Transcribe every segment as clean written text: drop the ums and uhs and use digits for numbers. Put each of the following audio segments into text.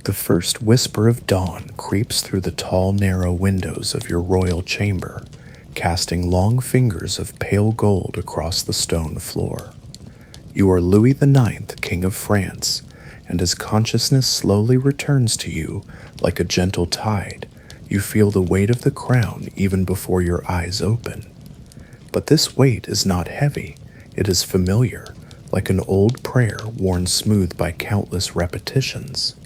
The first whisper of dawn creeps through the tall, narrow windows of your royal chamber, casting long fingers of pale gold across the stone floor. You are Louis IX, King of France, and as consciousness slowly returns to you like a gentle tide, you feel the weight of the crown even before your eyes open. But this weight is not heavy, it is familiar, like an old prayer worn smooth by countless repetitions.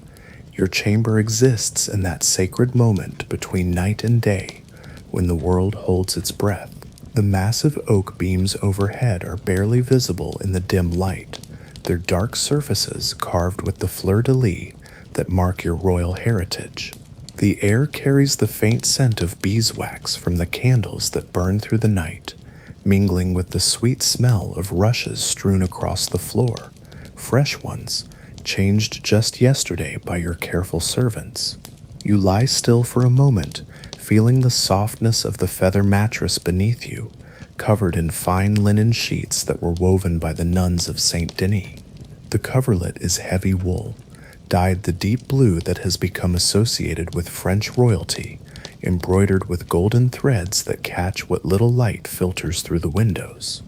Your chamber exists in that sacred moment between night and day, when the world holds its breath. The massive oak beams overhead are barely visible in the dim light, their dark surfaces carved with the fleur-de-lis that mark your royal heritage. The air carries the faint scent of beeswax from the candles that burn through the night, mingling with the sweet smell of rushes strewn across the floor, fresh ones, changed just yesterday by your careful servants. You lie still for a moment, feeling the softness of the feather mattress beneath you, covered in fine linen sheets that were woven by the nuns of Saint Denis. The coverlet is heavy wool, dyed the deep blue that has become associated with French royalty, embroidered with golden threads that catch what little light filters through the windows.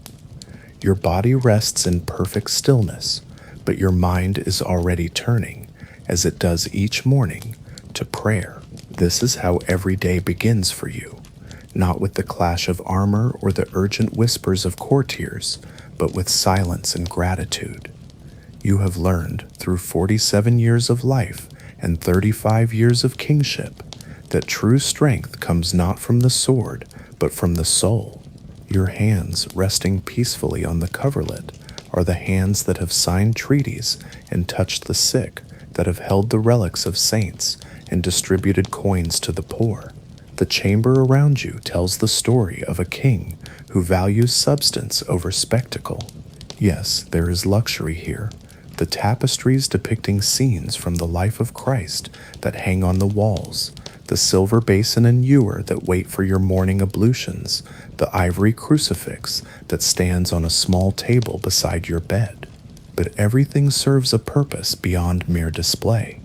Your body rests in perfect stillness, but your mind is already turning, as it does each morning, to prayer. This is how every day begins for you, not with the clash of armor or the urgent whispers of courtiers, but with silence and gratitude. You have learned, through 47 years of life and 35 years of kingship, that true strength comes not from the sword, but from the soul. Your hands resting peacefully on the coverlet are the hands that have signed treaties and touched the sick, that have held the relics of saints and distributed coins to the poor. The chamber around you tells the story of a king who values substance over spectacle. Yes, there is luxury here. The tapestries depicting scenes from the life of Christ that hang on the walls, the silver basin and ewer that wait for your morning ablutions, the ivory crucifix that stands on a small table beside your bed. But everything serves a purpose beyond mere display.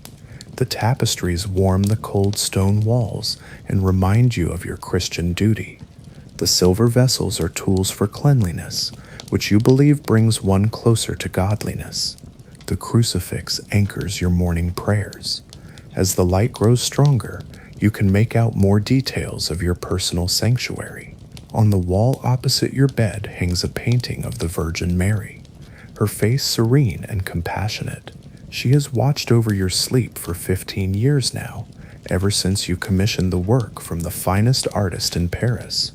The tapestries warm the cold stone walls and remind you of your Christian duty. The silver vessels are tools for cleanliness, which you believe brings one closer to godliness. The crucifix anchors your morning prayers. As the light grows stronger, you can make out more details of your personal sanctuary. On the wall opposite your bed hangs a painting of the Virgin Mary, her face serene and compassionate. She has watched over your sleep for 15 years now, ever since you commissioned the work from the finest artist in Paris.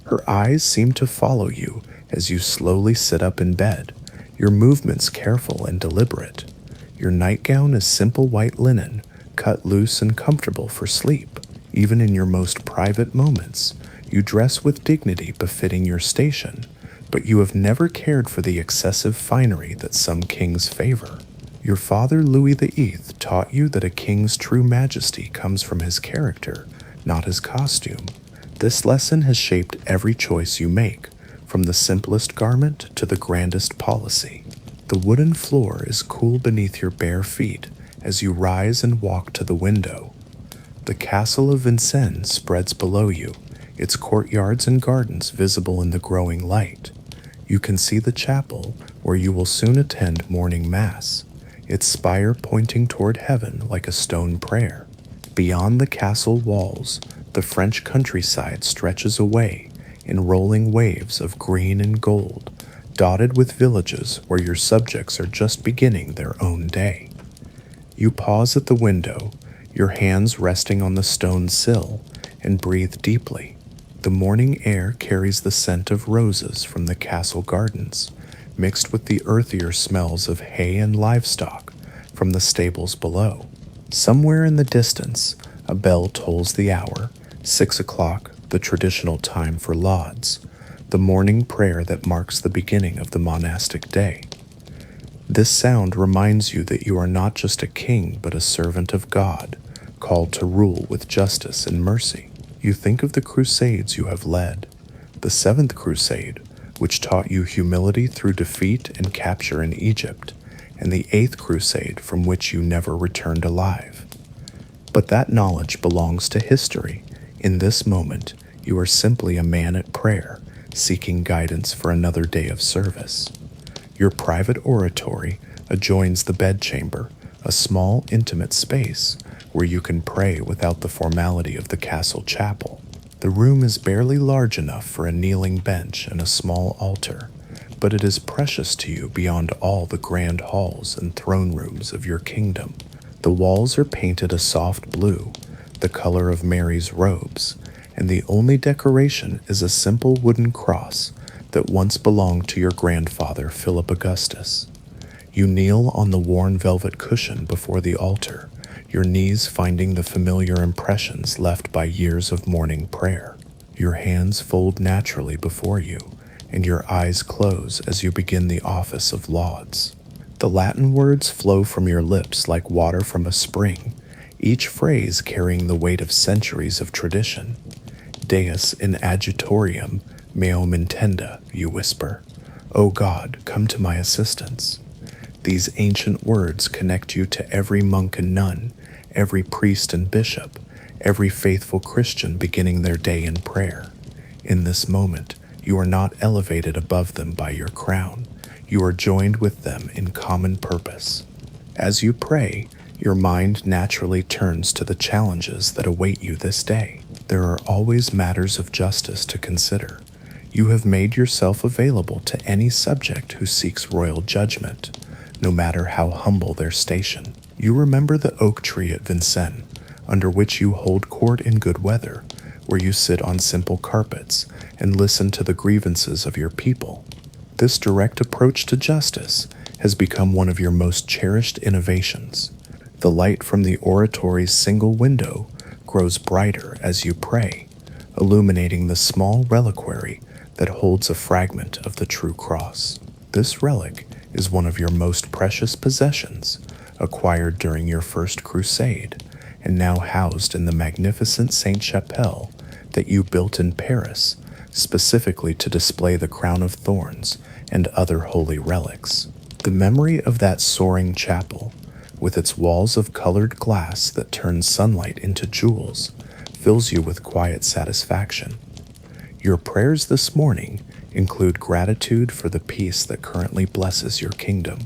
Her eyes seem to follow you as you slowly sit up in bed, your movements careful and deliberate. Your nightgown is simple white linen, cut loose and comfortable for sleep. Even in your most private moments, you dress with dignity befitting your station, but you have never cared for the excessive finery that some kings favor. Your father Louis VIII taught you that a king's true majesty comes from his character, not his costume. This lesson has shaped every choice you make, from the simplest garment to the grandest policy. The wooden floor is cool beneath your bare feet as you rise and walk to the window. The castle of Vincennes spreads below you, its courtyards and gardens visible in the growing light. You can see the chapel where you will soon attend morning mass, its spire pointing toward heaven like a stone prayer. Beyond the castle walls, the French countryside stretches away in rolling waves of green and gold, dotted with villages where your subjects are just beginning their own day. You pause at the window, your hands resting on the stone sill, and breathe deeply. The morning air carries the scent of roses from the castle gardens, mixed with the earthier smells of hay and livestock from the stables below. Somewhere in the distance, a bell tolls the hour, 6 o'clock, the traditional time for lauds, the morning prayer that marks the beginning of the monastic day. This sound reminds you that you are not just a king but a servant of God, called to rule with justice and mercy. You think of the crusades you have led, the Seventh Crusade, which taught you humility through defeat and capture in Egypt, and the Eighth Crusade from which you never returned alive. But that knowledge belongs to history. In this moment, you are simply a man at prayer, seeking guidance for another day of service. Your private oratory adjoins the bedchamber, a small, intimate space where you can pray without the formality of the castle chapel. The room is barely large enough for a kneeling bench and a small altar, but it is precious to you beyond all the grand halls and throne rooms of your kingdom. The walls are painted a soft blue, the color of Mary's robes, and the only decoration is a simple wooden cross that once belonged to your grandfather, Philip Augustus. You kneel on the worn velvet cushion before the altar, your knees finding the familiar impressions left by years of morning prayer. Your hands fold naturally before you, and your eyes close as you begin the office of lauds. The Latin words flow from your lips like water from a spring, each phrase carrying the weight of centuries of tradition. Deus in adjutorium meum intenda, you whisper. O God, come to my assistance. These ancient words connect you to every monk and nun, every priest and bishop, every faithful Christian beginning their day in prayer. In this moment, you are not elevated above them by your crown. You are joined with them in common purpose. As you pray, your mind naturally turns to the challenges that await you this day. There are always matters of justice to consider. You have made yourself available to any subject who seeks royal judgment, no matter how humble their station. You remember the oak tree at Vincennes, under which you hold court in good weather, where you sit on simple carpets and listen to the grievances of your people. This direct approach to justice has become one of your most cherished innovations. The light from the oratory's single window grows brighter as you pray, illuminating the small reliquary that holds a fragment of the true cross. This relic is one of your most precious possessions, acquired during your first crusade, and now housed in the magnificent Sainte-Chapelle that you built in Paris, specifically to display the crown of thorns and other holy relics. The memory of that soaring chapel, with its walls of colored glass that turn sunlight into jewels, fills you with quiet satisfaction. Your prayers this morning include gratitude for the peace that currently blesses your kingdom.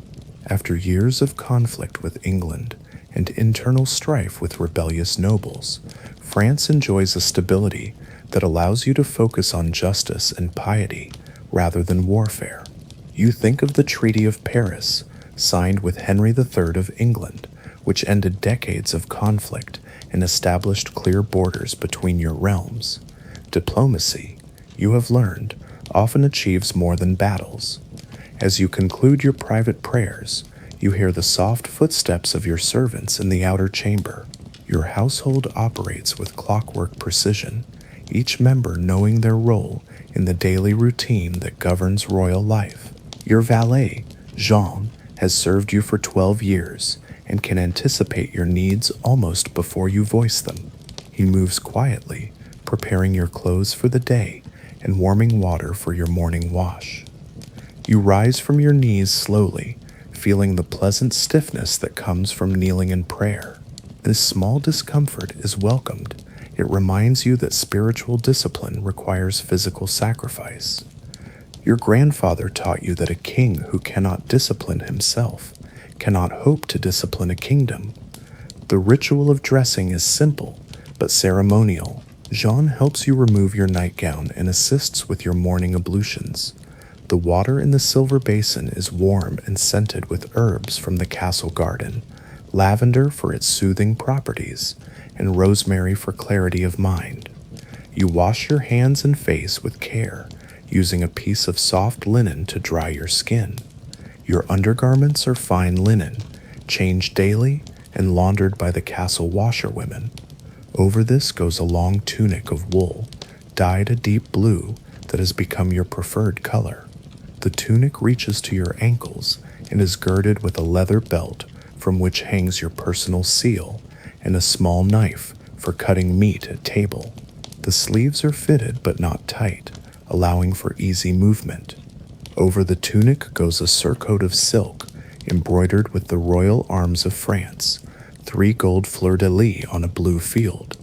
After years of conflict with England and internal strife with rebellious nobles, France enjoys a stability that allows you to focus on justice and piety rather than warfare. You think of the Treaty of Paris, signed with Henry III of England, which ended decades of conflict and established clear borders between your realms. Diplomacy, you have learned, often achieves more than battles. As you conclude your private prayers, you hear the soft footsteps of your servants in the outer chamber. Your household operates with clockwork precision, each member knowing their role in the daily routine that governs royal life. Your valet, Jean, has served you for 12 years and can anticipate your needs almost before you voice them. He moves quietly, preparing your clothes for the day and warming water for your morning wash. You rise from your knees slowly, feeling the pleasant stiffness that comes from kneeling in prayer. This small discomfort is welcomed. It reminds you that spiritual discipline requires physical sacrifice. Your grandfather taught you that a king who cannot discipline himself cannot hope to discipline a kingdom. The ritual of dressing is simple, but ceremonial. Jean helps you remove your nightgown and assists with your morning ablutions. The water in the silver basin is warm and scented with herbs from the castle garden, lavender for its soothing properties, and rosemary for clarity of mind. You wash your hands and face with care, using a piece of soft linen to dry your skin. Your undergarments are fine linen, changed daily and laundered by the castle washerwomen. Over this goes a long tunic of wool, dyed a deep blue that has become your preferred color. The tunic reaches to your ankles and is girded with a leather belt from which hangs your personal seal and a small knife for cutting meat at table. The sleeves are fitted but not tight, allowing for easy movement. Over the tunic goes a surcoat of silk embroidered with the royal arms of France, 3 gold fleur-de-lis on a blue field.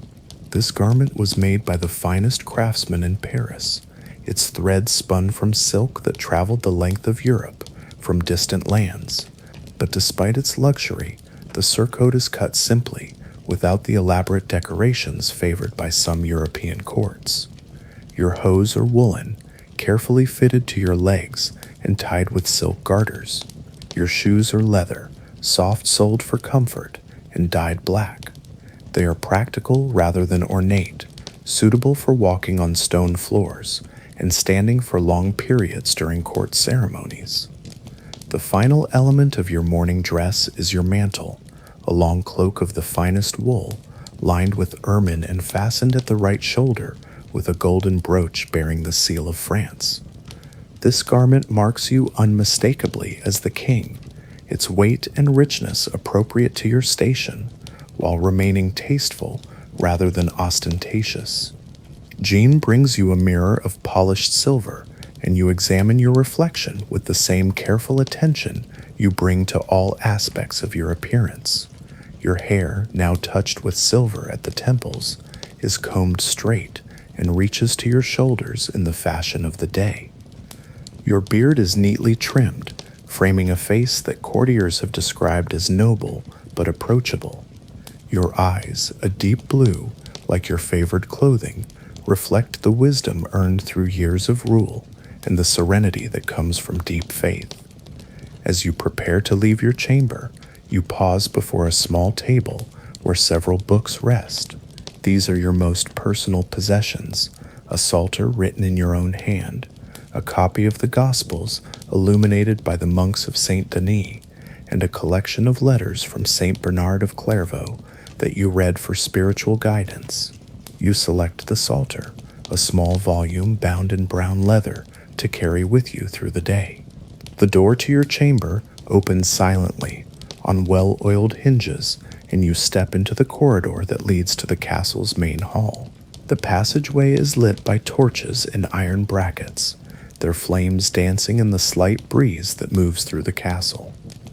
This garment was made by the finest craftsmen in Paris, its thread spun from silk that traveled the length of Europe from distant lands. But despite its luxury, the surcoat is cut simply, without the elaborate decorations favored by some European courts. Your hose are woolen, carefully fitted to your legs and tied with silk garters. Your shoes are leather, soft-soled for comfort, and dyed black. They are practical rather than ornate, suitable for walking on stone floors and standing for long periods during court ceremonies. The final element of your morning dress is your mantle, a long cloak of the finest wool, lined with ermine and fastened at the right shoulder with a golden brooch bearing the seal of France. This garment marks you unmistakably as the king, its weight and richness appropriate to your station, while remaining tasteful rather than ostentatious. Jean brings you a mirror of polished silver, and you examine your reflection with the same careful attention you bring to all aspects of your appearance. Your hair, now touched with silver at the temples, is combed straight and reaches to your shoulders in the fashion of the day. Your beard is neatly trimmed, framing a face that courtiers have described as noble but approachable. Your eyes, a deep blue, like your favored clothing, reflect the wisdom earned through years of rule and the serenity that comes from deep faith. As you prepare to leave your chamber, you pause before a small table where several books rest. These are your most personal possessions: a psalter written in your own hand, a copy of the Gospels illuminated by the monks of Saint Denis, and a collection of letters from Saint Bernard of Clairvaux that you read for spiritual guidance. You select the psalter, a small volume bound in brown leather to carry with you through the day. The door to your chamber opens silently, on well-oiled hinges, and you step into the corridor that leads to the castle's main hall. The passageway is lit by torches in iron brackets, their flames dancing in the slight breeze that moves through the castle.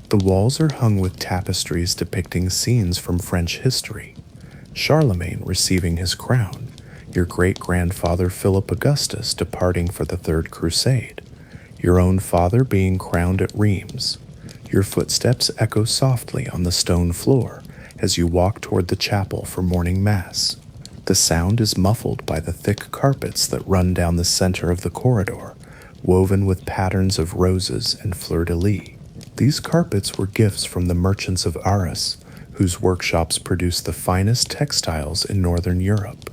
The walls are hung with tapestries depicting scenes from French history: Charlemagne receiving his crown, your great-grandfather Philip Augustus departing for the Third Crusade, your own father being crowned at Rheims. Your footsteps echo softly on the stone floor as you walk toward the chapel for morning mass. The sound is muffled by the thick carpets that run down the center of the corridor, woven with patterns of roses and fleur-de-lis. These carpets were gifts from the merchants of Arras, whose workshops produce the finest textiles in northern Europe.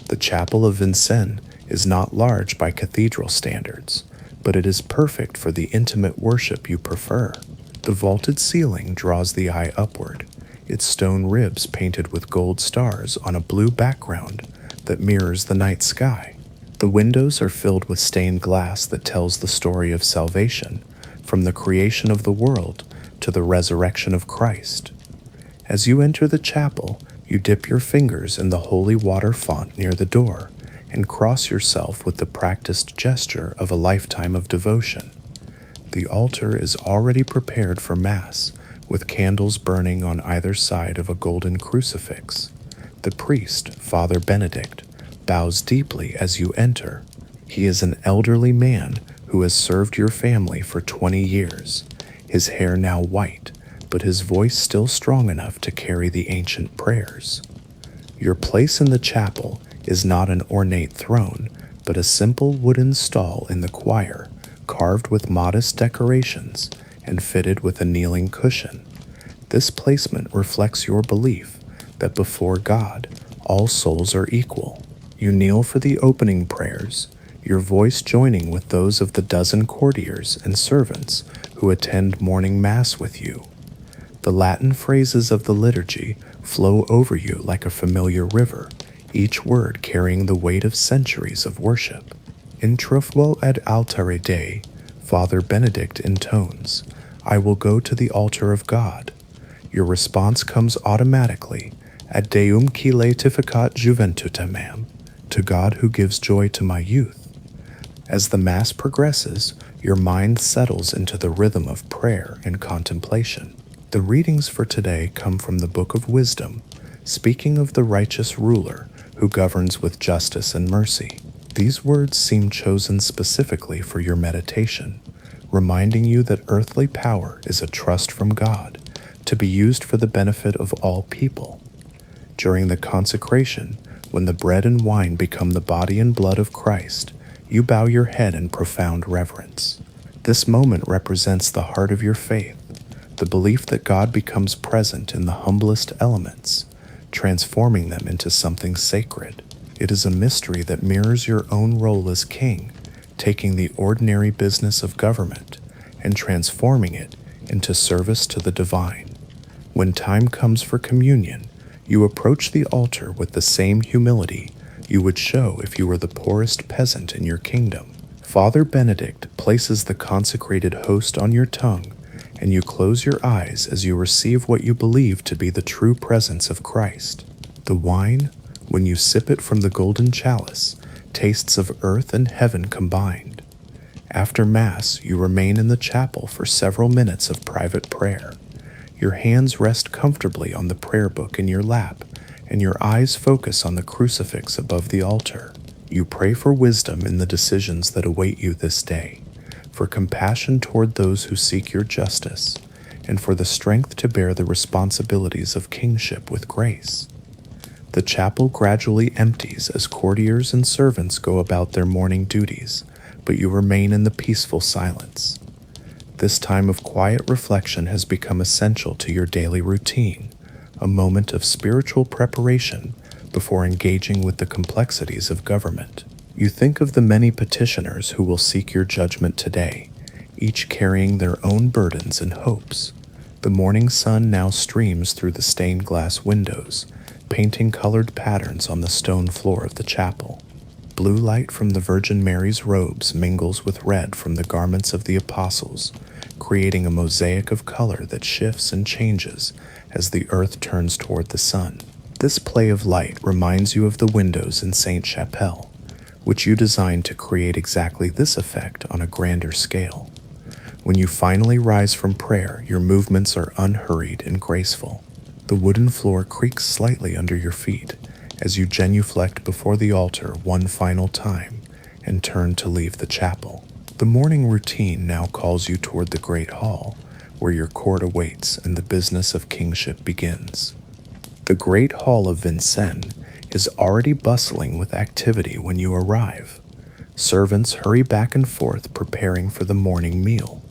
The chapel of Vincennes is not large by cathedral standards, but it is perfect for the intimate worship you prefer. The vaulted ceiling draws the eye upward, its stone ribs painted with gold stars on a blue background that mirrors the night sky. The windows are filled with stained glass that tells the story of salvation, from the creation of the world to the resurrection of Christ. As you enter the chapel, you dip your fingers in the holy water font near the door and cross yourself with the practiced gesture of a lifetime of devotion. The altar is already prepared for Mass, with candles burning on either side of a golden crucifix. The priest, Father Benedict, bows deeply as you enter. He is an elderly man who has served your family for 20 years, his hair now white, but his voice still strong enough to carry the ancient prayers. Your place in the chapel is not an ornate throne, but a simple wooden stall in the choir, carved with modest decorations and fitted with a kneeling cushion. This placement reflects your belief that before God, all souls are equal. You kneel for the opening prayers, your voice joining with those of the dozen courtiers and servants who attend morning mass with you. The Latin phrases of the liturgy flow over you like a familiar river, each word carrying the weight of centuries of worship. In Trofuo ad altare Dei, Father Benedict intones, "I will go to the altar of God." Your response comes automatically, "Ad Deum qui laetificat juventutem meam," to God who gives joy to my youth. As the Mass progresses, your mind settles into the rhythm of prayer and contemplation. The readings for today come from the Book of Wisdom, speaking of the righteous ruler who governs with justice and mercy. These words seem chosen specifically for your meditation, reminding you that earthly power is a trust from God to be used for the benefit of all people. During the consecration, when the bread and wine become the body and blood of Christ, you bow your head in profound reverence. This moment represents the heart of your faith, the belief that God becomes present in the humblest elements, transforming them into something sacred. It is a mystery that mirrors your own role as king, taking the ordinary business of government and transforming it into service to the divine. When time comes for communion, you approach the altar with the same humility you would show if you were the poorest peasant in your kingdom. Father Benedict places the consecrated host on your tongue, and you close your eyes as you receive what you believe to be the true presence of Christ. The wine, when you sip it from the golden chalice, tastes of earth and heaven combined. After Mass, you remain in the chapel for several minutes of private prayer. Your hands rest comfortably on the prayer book in your lap, and your eyes focus on the crucifix above the altar. You pray for wisdom in the decisions that await you this day, for compassion toward those who seek your justice, and for the strength to bear the responsibilities of kingship with grace. The chapel gradually empties as courtiers and servants go about their morning duties, but you remain in the peaceful silence. This time of quiet reflection has become essential to your daily routine, a moment of spiritual preparation before engaging with the complexities of government. You think of the many petitioners who will seek your judgment today, each carrying their own burdens and hopes. The morning sun now streams through the stained glass windows, painting colored patterns on the stone floor of the chapel. Blue light from the Virgin Mary's robes mingles with red from the garments of the apostles, creating a mosaic of color that shifts and changes as the earth turns toward the sun. This play of light reminds you of the windows in Sainte-Chapelle, which you designed to create exactly this effect on a grander scale. When you finally rise from prayer, your movements are unhurried and graceful. The wooden floor creaks slightly under your feet as you genuflect before the altar one final time and turn to leave the chapel. The morning routine now calls you toward the great hall, where your court awaits and the business of kingship begins. The great hall of Vincennes is already bustling with activity when you arrive. Servants hurry back and forth preparing for the morning meal,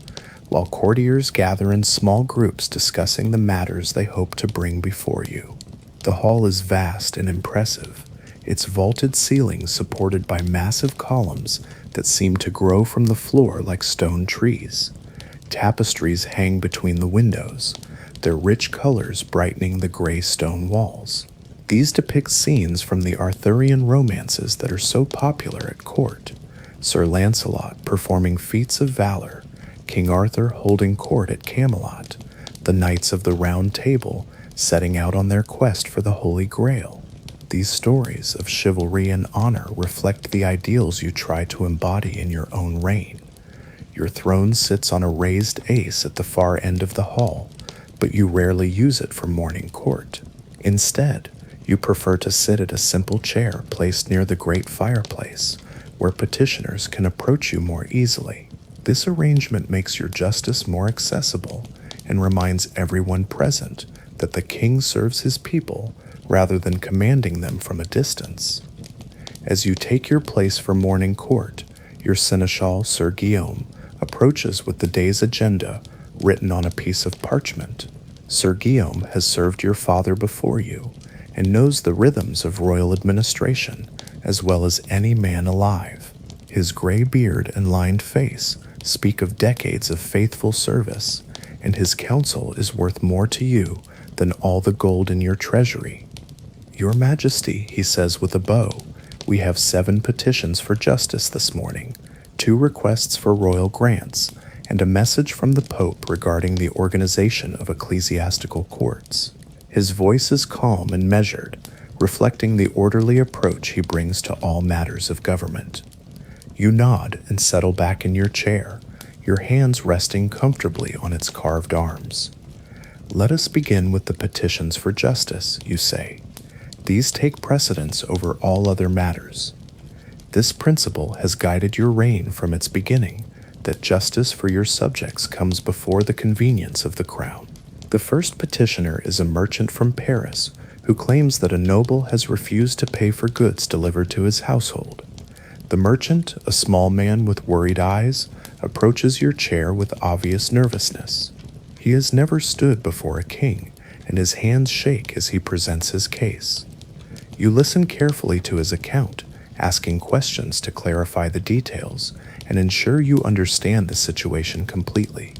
while courtiers gather in small groups discussing the matters they hope to bring before you. The hall is vast and impressive, its vaulted ceilings supported by massive columns that seem to grow from the floor like stone trees. Tapestries hang between the windows, their rich colors brightening the gray stone walls. These depict scenes from the Arthurian romances that are so popular at court. Sir Lancelot performing feats of valor, King Arthur holding court at Camelot, the Knights of the Round Table setting out on their quest for the Holy Grail. These stories of chivalry and honor reflect the ideals you try to embody in your own reign. Your throne sits on a raised ace at the far end of the hall, but you rarely use it for morning court. Instead, you prefer to sit at a simple chair placed near the great fireplace, where petitioners can approach you more easily. This arrangement makes your justice more accessible and reminds everyone present that the king serves his people rather than commanding them from a distance. As you take your place for morning court, your seneschal, Sir Guillaume, approaches with the day's agenda written on a piece of parchment. Sir Guillaume has served your father before you and knows the rhythms of royal administration as well as any man alive. His gray beard and lined face speak of decades of faithful service, and his counsel is worth more to you than all the gold in your treasury. Your Majesty, he says with a bow, we have 7 petitions for justice this morning, 2 requests for royal grants, and a message from the Pope regarding the organization of ecclesiastical courts. His voice is calm and measured, reflecting the orderly approach he brings to all matters of government. You nod and settle back in your chair, your hands resting comfortably on its carved arms. Let us begin with the petitions for justice, you say. These take precedence over all other matters. This principle has guided your reign from its beginning, that justice for your subjects comes before the convenience of the crown. The first petitioner is a merchant from Paris who claims that a noble has refused to pay for goods delivered to his household. The merchant, a small man with worried eyes, approaches your chair with obvious nervousness. He has never stood before a king, and his hands shake as he presents his case. You listen carefully to his account, asking questions to clarify the details and ensure you understand the situation completely.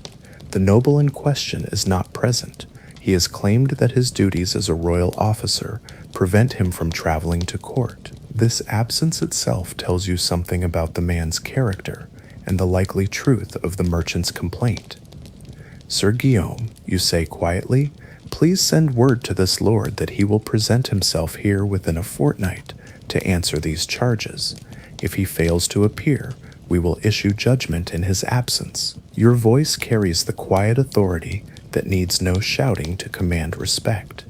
The noble in question is not present. He has claimed that his duties as a royal officer prevent him from traveling to court. This absence itself tells you something about the man's character and the likely truth of the merchant's complaint. Sir Guillaume, you say quietly, please send word to this lord that he will present himself here within a fortnight to answer these charges. If he fails to appear, we will issue judgment in his absence. Your voice carries the quiet authority that needs no shouting to command respect.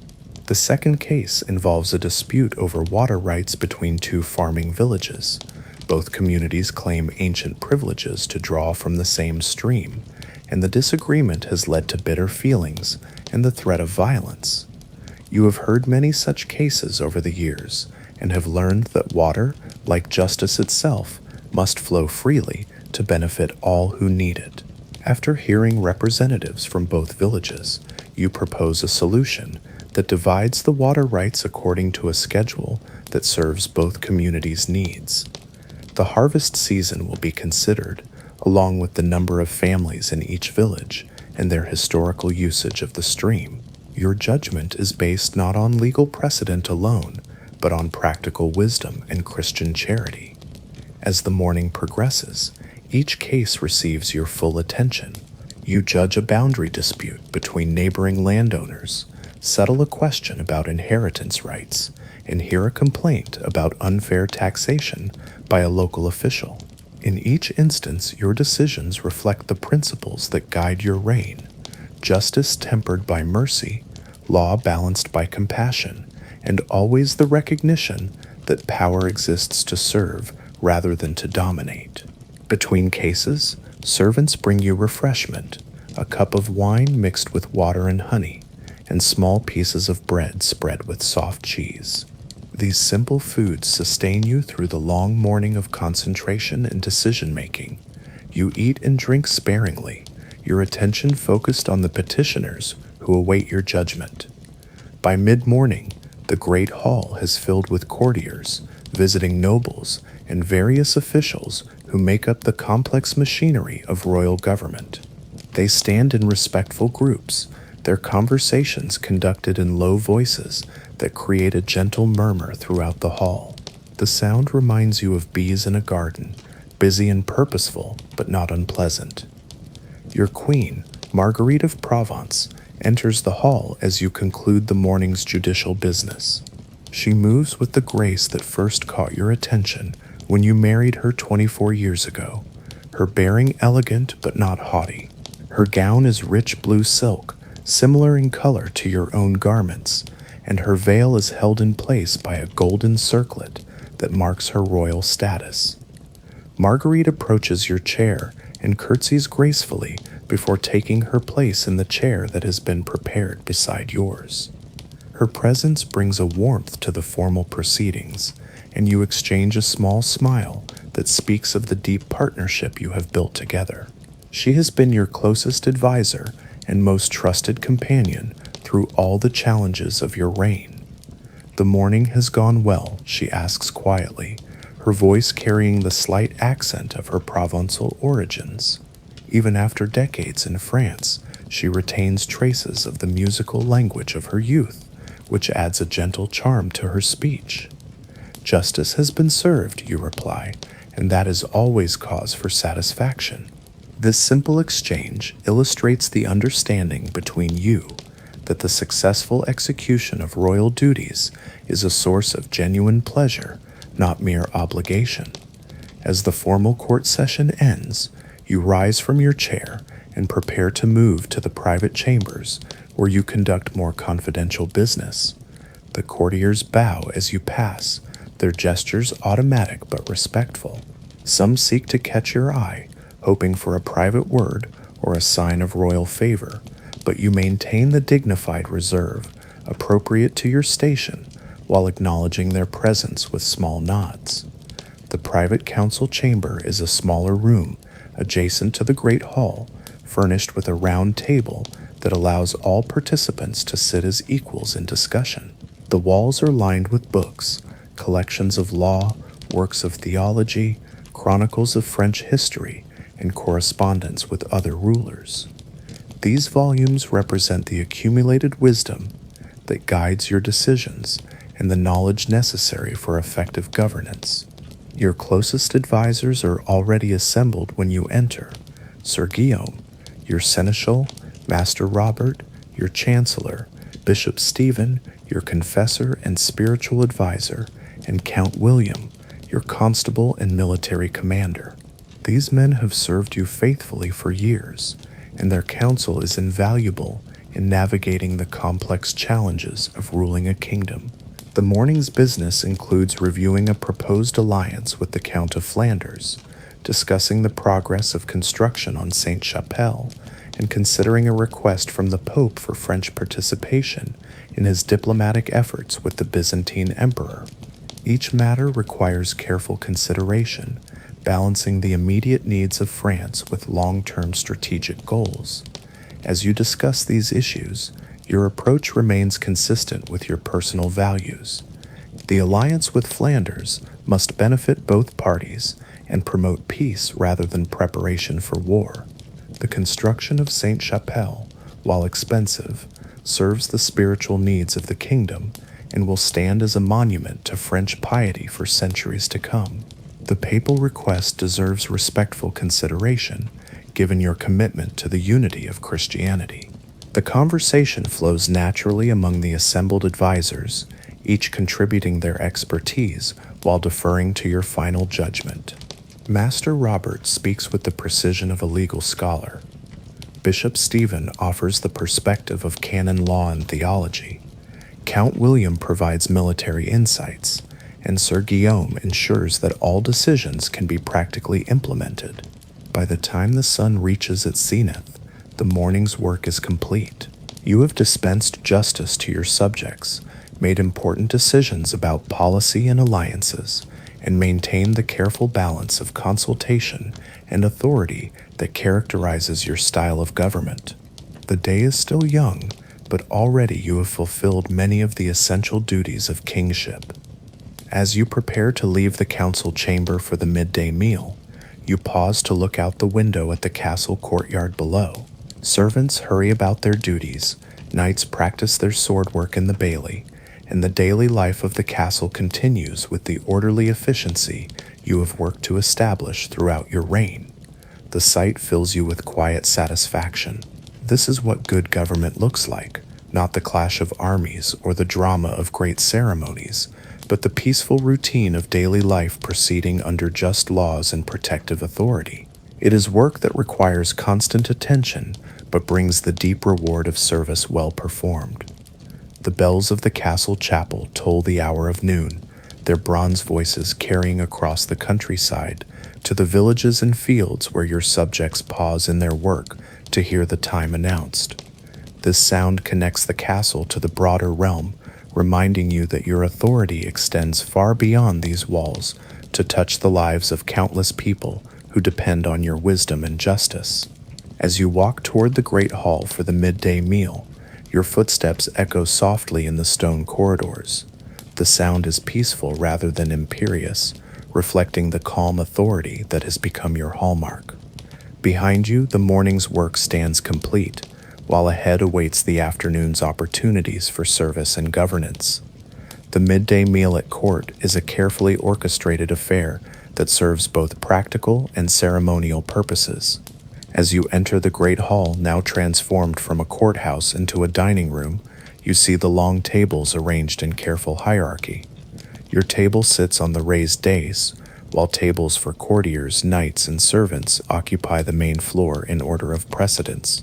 The second case involves a dispute over water rights between two farming villages. Both communities claim ancient privileges to draw from the same stream, and the disagreement has led to bitter feelings and the threat of violence. You have heard many such cases over the years and have learned that water, like justice itself, must flow freely to benefit all who need it. After hearing representatives from both villages, you propose a solution that divides the water rights according to a schedule that serves both communities' needs. The harvest season will be considered, along with the number of families in each village and their historical usage of the stream. Your judgment is based not on legal precedent alone, but on practical wisdom and Christian charity. As the morning progresses, each case receives your full attention. You judge a boundary dispute between neighboring landowners, settle a question about inheritance rights, and hear a complaint about unfair taxation by a local official. In each instance, your decisions reflect the principles that guide your reign: justice tempered by mercy, law balanced by compassion, and always the recognition that power exists to serve rather than to dominate. Between cases, servants bring you refreshment, a cup of wine mixed with water and honey, and small pieces of bread spread with soft cheese. These simple foods sustain you through the long morning of concentration and decision-making. You eat and drink sparingly, your attention focused on the petitioners who await your judgment. By mid-morning, the great hall has filled with courtiers, visiting nobles, and various officials who make up the complex machinery of royal government. They stand in respectful groups, their conversations conducted in low voices that create a gentle murmur throughout the hall. The sound reminds you of bees in a garden, busy and purposeful, but not unpleasant. Your queen, Marguerite of Provence, enters the hall as you conclude the morning's judicial business. She moves with the grace that first caught your attention when you married her 24 years ago, her bearing elegant but not haughty. Her gown is rich blue silk, similar in color to your own garments, and her veil is held in place by a golden circlet that marks her royal status. Marguerite approaches your chair and curtsies gracefully before taking her place in the chair that has been prepared beside yours. Her presence brings a warmth to the formal proceedings, and you exchange a small smile that speaks of the deep partnership you have built together. She has been your closest advisor and most trusted companion through all the challenges of your reign. The morning has gone well, she asks quietly, her voice carrying the slight accent of her Provençal origins. Even after decades in France, she retains traces of the musical language of her youth, which adds a gentle charm to her speech. Justice has been served, you reply, and that is always cause for satisfaction. This simple exchange illustrates the understanding between you that the successful execution of royal duties is a source of genuine pleasure, not mere obligation. As the formal court session ends, you rise from your chair and prepare to move to the private chambers where you conduct more confidential business. The courtiers bow as you pass, their gestures automatic but respectful. Some seek to catch your eye, hoping for a private word or a sign of royal favor, but you maintain the dignified reserve appropriate to your station while acknowledging their presence with small nods. The private council chamber is a smaller room adjacent to the great hall, furnished with a round table that allows all participants to sit as equals in discussion. The walls are lined with books, collections of law, works of theology, chronicles of French history, and correspondence with other rulers. These volumes represent the accumulated wisdom that guides your decisions and the knowledge necessary for effective governance. Your closest advisors are already assembled when you enter: Sir Guillaume, your seneschal; Master Robert, your chancellor; Bishop Stephen, your confessor and spiritual advisor; and Count William, your constable and military commander. These men have served you faithfully for years, and their counsel is invaluable in navigating the complex challenges of ruling a kingdom. The morning's business includes reviewing a proposed alliance with the Count of Flanders, discussing the progress of construction on Sainte-Chapelle, and considering a request from the Pope for French participation in his diplomatic efforts with the Byzantine Emperor. Each matter requires careful consideration, balancing the immediate needs of France with long-term strategic goals. As you discuss these issues, your approach remains consistent with your personal values. The alliance with Flanders must benefit both parties and promote peace rather than preparation for war. The construction of Sainte-Chapelle, while expensive, serves the spiritual needs of the kingdom and will stand as a monument to French piety for centuries to come. The papal request deserves respectful consideration, given your commitment to the unity of Christianity. The conversation flows naturally among the assembled advisors, each contributing their expertise while deferring to your final judgment. Master Robert speaks with the precision of a legal scholar. Bishop Stephen offers the perspective of canon law and theology. Count William provides military insights, and Sir Guillaume ensures that all decisions can be practically implemented. By the time the sun reaches its zenith, the morning's work is complete. You have dispensed justice to your subjects, made important decisions about policy and alliances, and maintained the careful balance of consultation and authority that characterizes your style of government. The day is still young, but already you have fulfilled many of the essential duties of kingship. As you prepare to leave the council chamber for the midday meal, you pause to look out the window at the castle courtyard below. Servants hurry about their duties, knights practice their sword work in the bailey, and the daily life of the castle continues with the orderly efficiency you have worked to establish throughout your reign. The sight fills you with quiet satisfaction. This is what good government looks like, not the clash of armies or the drama of great ceremonies, but the peaceful routine of daily life proceeding under just laws and protective authority. It is work that requires constant attention, but brings the deep reward of service well performed. The bells of the castle chapel toll the hour of noon, their bronze voices carrying across the countryside to the villages and fields where your subjects pause in their work to hear the time announced. This sound connects the castle to the broader realm, reminding you that your authority extends far beyond these walls to touch the lives of countless people who depend on your wisdom and justice. As you walk toward the great hall for the midday meal, your footsteps echo softly in the stone corridors. The sound is peaceful rather than imperious, reflecting the calm authority that has become your hallmark. Behind you, the morning's work stands complete, while ahead awaits the afternoon's opportunities for service and governance. The midday meal at court is a carefully orchestrated affair that serves both practical and ceremonial purposes. As you enter the great hall, now transformed from a courthouse into a dining room, you see the long tables arranged in careful hierarchy. Your table sits on the raised dais, while tables for courtiers, knights, and servants occupy the main floor in order of precedence.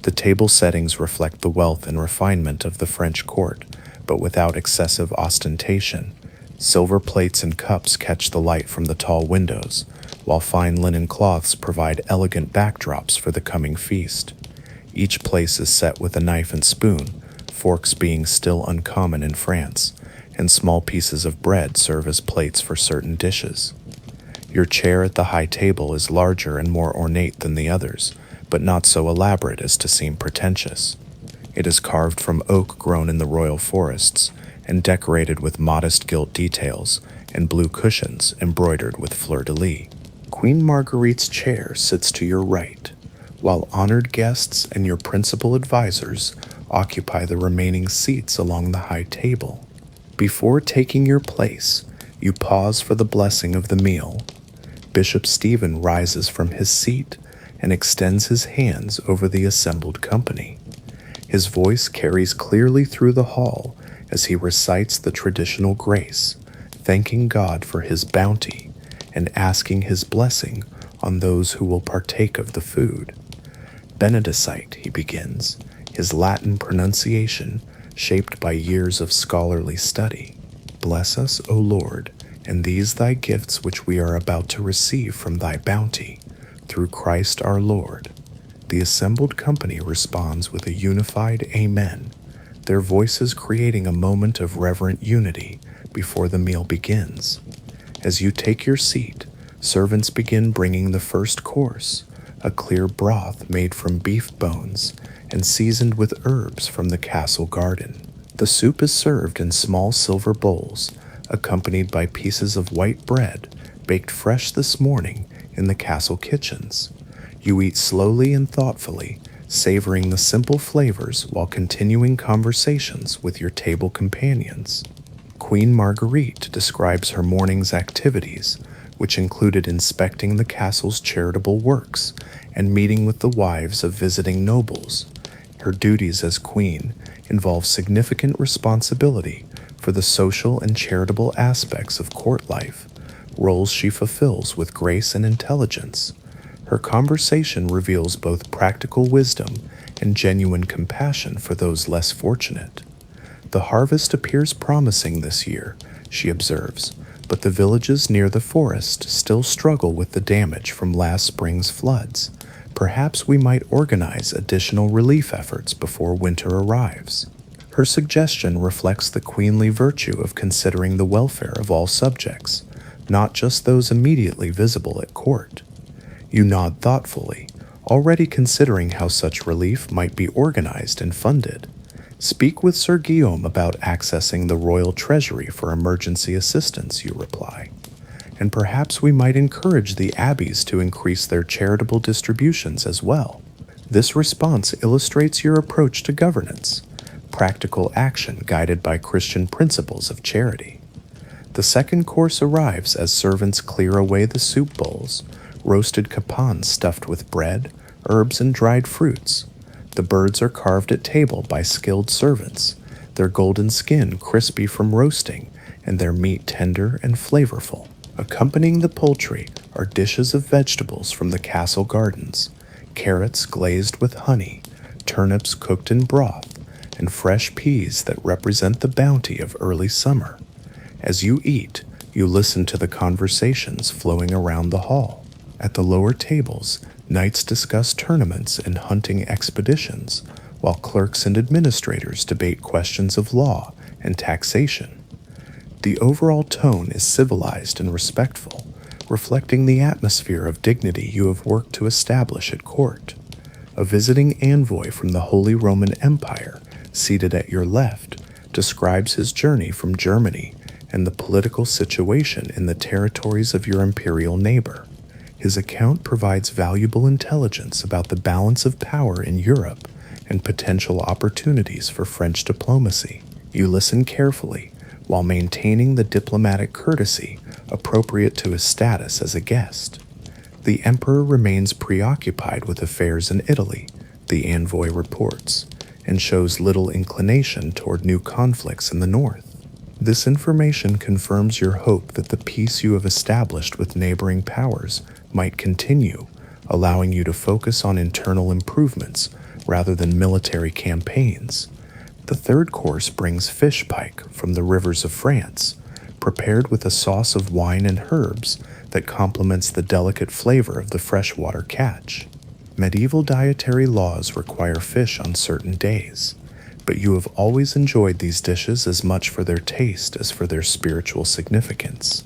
The table settings reflect the wealth and refinement of the French court, but without excessive ostentation. Silver plates and cups catch the light from the tall windows, while fine linen cloths provide elegant backdrops for the coming feast. Each place is set with a knife and spoon, forks being still uncommon in France, and small pieces of bread serve as plates for certain dishes. Your chair at the high table is larger and more ornate than the others, but not so elaborate as to seem pretentious. It is carved from oak grown in the royal forests and decorated with modest gilt details and blue cushions embroidered with fleur-de-lis. Queen Marguerite's chair sits to your right, while honored guests and your principal advisors occupy the remaining seats along the high table. Before taking your place, you pause for the blessing of the meal. Bishop Stephen rises from his seat and extends his hands over the assembled company. His voice carries clearly through the hall as he recites the traditional grace, thanking God for his bounty and asking his blessing on those who will partake of the food. Benedicite, he begins, his Latin pronunciation shaped by years of scholarly study. Bless us, O Lord, and these thy gifts which we are about to receive from thy bounty, through Christ our Lord. The assembled company responds with a unified Amen, their voices creating a moment of reverent unity before the meal begins. As you take your seat, servants begin bringing the first course, a clear broth made from beef bones and seasoned with herbs from the castle garden. The soup is served in small silver bowls, accompanied by pieces of white bread baked fresh this morning in the castle kitchens. You eat slowly and thoughtfully, savoring the simple flavors while continuing conversations with your table companions. Queen Marguerite describes her morning's activities, which included inspecting the castle's charitable works and meeting with the wives of visiting nobles. Her duties as queen involve significant responsibility for the social and charitable aspects of court life, roles she fulfills with grace and intelligence. Her conversation reveals both practical wisdom and genuine compassion for those less fortunate. The harvest appears promising this year, she observes, but the villages near the forest still struggle with the damage from last spring's floods. Perhaps we might organize additional relief efforts before winter arrives. Her suggestion reflects the queenly virtue of considering the welfare of all subjects, not just those immediately visible at court. You nod thoughtfully, already considering how such relief might be organized and funded. Speak with Sir Guillaume about accessing the royal treasury for emergency assistance, you reply. And perhaps we might encourage the abbeys to increase their charitable distributions as well. This response illustrates your approach to governance, practical action guided by Christian principles of charity. The second course arrives as servants clear away the soup bowls, roasted capons stuffed with bread, herbs, and dried fruits. The birds are carved at table by skilled servants, their golden skin crispy from roasting, and their meat tender and flavorful. Accompanying the poultry are dishes of vegetables from the castle gardens, carrots glazed with honey, turnips cooked in broth, and fresh peas that represent the bounty of early summer. As you eat, you listen to the conversations flowing around the hall. At the lower tables, knights discuss tournaments and hunting expeditions, while clerks and administrators debate questions of law and taxation. The overall tone is civilized and respectful, reflecting the atmosphere of dignity you have worked to establish at court. A visiting envoy from the Holy Roman Empire, seated at your left, describes his journey from Germany and the political situation in the territories of your imperial neighbor. His account provides valuable intelligence about the balance of power in Europe and potential opportunities for French diplomacy. You listen carefully, while maintaining the diplomatic courtesy appropriate to his status as a guest. The emperor remains preoccupied with affairs in Italy, the envoy reports, and shows little inclination toward new conflicts in the north. This information confirms your hope that the peace you have established with neighboring powers might continue, allowing you to focus on internal improvements rather than military campaigns. The third course brings fish pike from the rivers of France, prepared with a sauce of wine and herbs that complements the delicate flavor of the freshwater catch. Medieval dietary laws require fish on certain days, but you have always enjoyed these dishes as much for their taste as for their spiritual significance.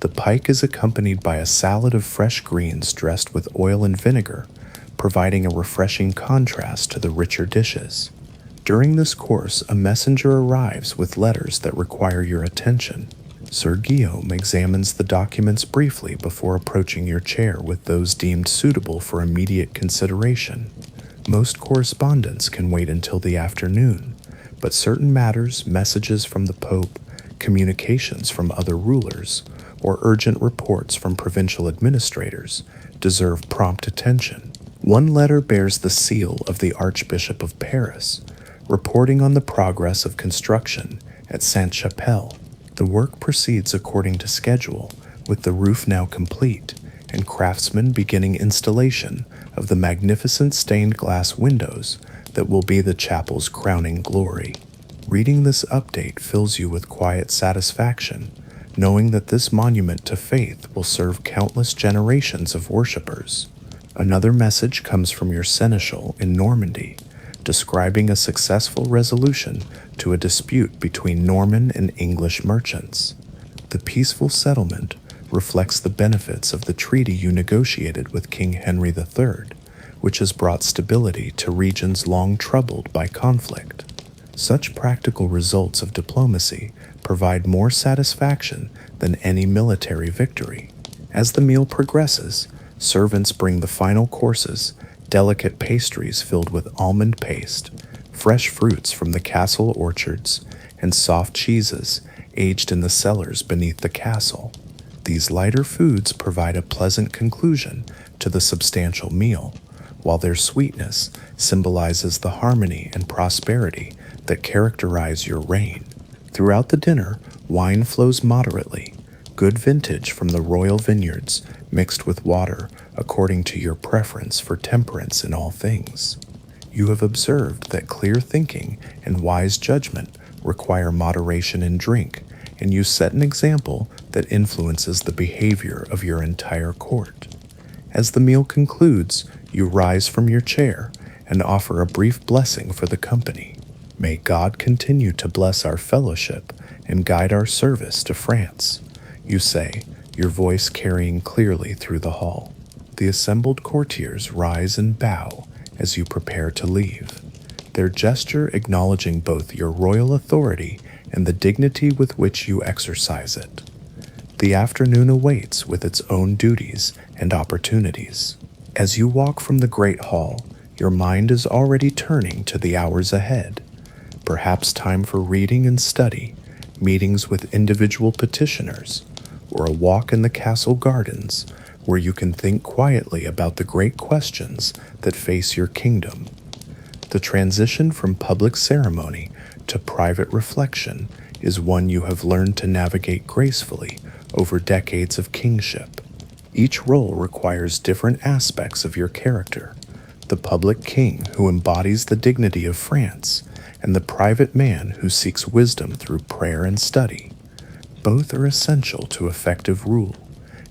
The pike is accompanied by a salad of fresh greens dressed with oil and vinegar, providing a refreshing contrast to the richer dishes. During this course, a messenger arrives with letters that require your attention. Sir Guillaume examines the documents briefly before approaching your chair with those deemed suitable for immediate consideration. Most correspondence can wait until the afternoon, but certain matters, messages from the Pope, communications from other rulers, or urgent reports from provincial administrators deserve prompt attention. One letter bears the seal of the Archbishop of Paris, reporting on the progress of construction at Sainte-Chapelle. The work proceeds according to schedule, with the roof now complete, and craftsmen beginning installation of the magnificent stained glass windows that will be the chapel's crowning glory. Reading this update fills you with quiet satisfaction, knowing that this monument to faith will serve countless generations of worshippers. Another message comes from your seneschal in Normandy, describing a successful resolution to a dispute between Norman and English merchants. The peaceful settlement reflects the benefits of the treaty you negotiated with King Henry III, which has brought stability to regions long troubled by conflict. Such practical results of diplomacy provide more satisfaction than any military victory. As the meal progresses, servants bring the final courses, delicate pastries filled with almond paste, fresh fruits from the castle orchards, and soft cheeses aged in the cellars beneath the castle. These lighter foods provide a pleasant conclusion to the substantial meal, while their sweetness symbolizes the harmony and prosperity that characterize your reign. Throughout the dinner, wine flows moderately, good vintage from the royal vineyards mixed with water according to your preference for temperance in all things. You have observed that clear thinking and wise judgment require moderation in drink, and you set an example that influences the behavior of your entire court. As the meal concludes, you rise from your chair and offer a brief blessing for the company. May God continue to bless our fellowship and guide our service to France, you say, your voice carrying clearly through the hall. The assembled courtiers rise and bow as you prepare to leave, their gesture acknowledging both your royal authority and the dignity with which you exercise it. The afternoon awaits with its own duties and opportunities. As you walk from the great hall, your mind is already turning to the hours ahead, perhaps time for reading and study, meetings with individual petitioners, or a walk in the castle gardens where you can think quietly about the great questions that face your kingdom. The transition from public ceremony to private reflection is one you have learned to navigate gracefully over decades of kingship. Each role requires different aspects of your character: the public king who embodies the dignity of France, and the private man who seeks wisdom through prayer and study. Both are essential to effective rule,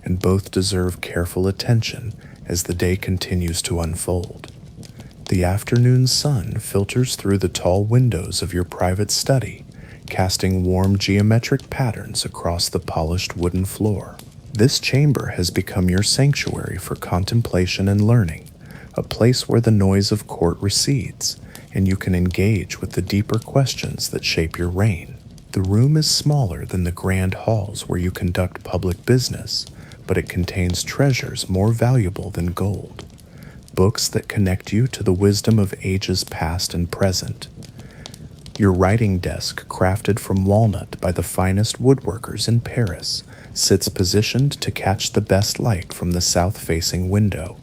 and both deserve careful attention as the day continues to unfold. The afternoon sun filters through the tall windows of your private study, casting warm geometric patterns across the polished wooden floor. This chamber has become your sanctuary for contemplation and learning, a place where the noise of court recedes, and you can engage with the deeper questions that shape your reign. The room is smaller than the grand halls where you conduct public business, but it contains treasures more valuable than gold. Books that connect you to the wisdom of ages past and present. Your writing desk, crafted from walnut by the finest woodworkers in Paris, sits positioned to catch the best light from the south-facing window.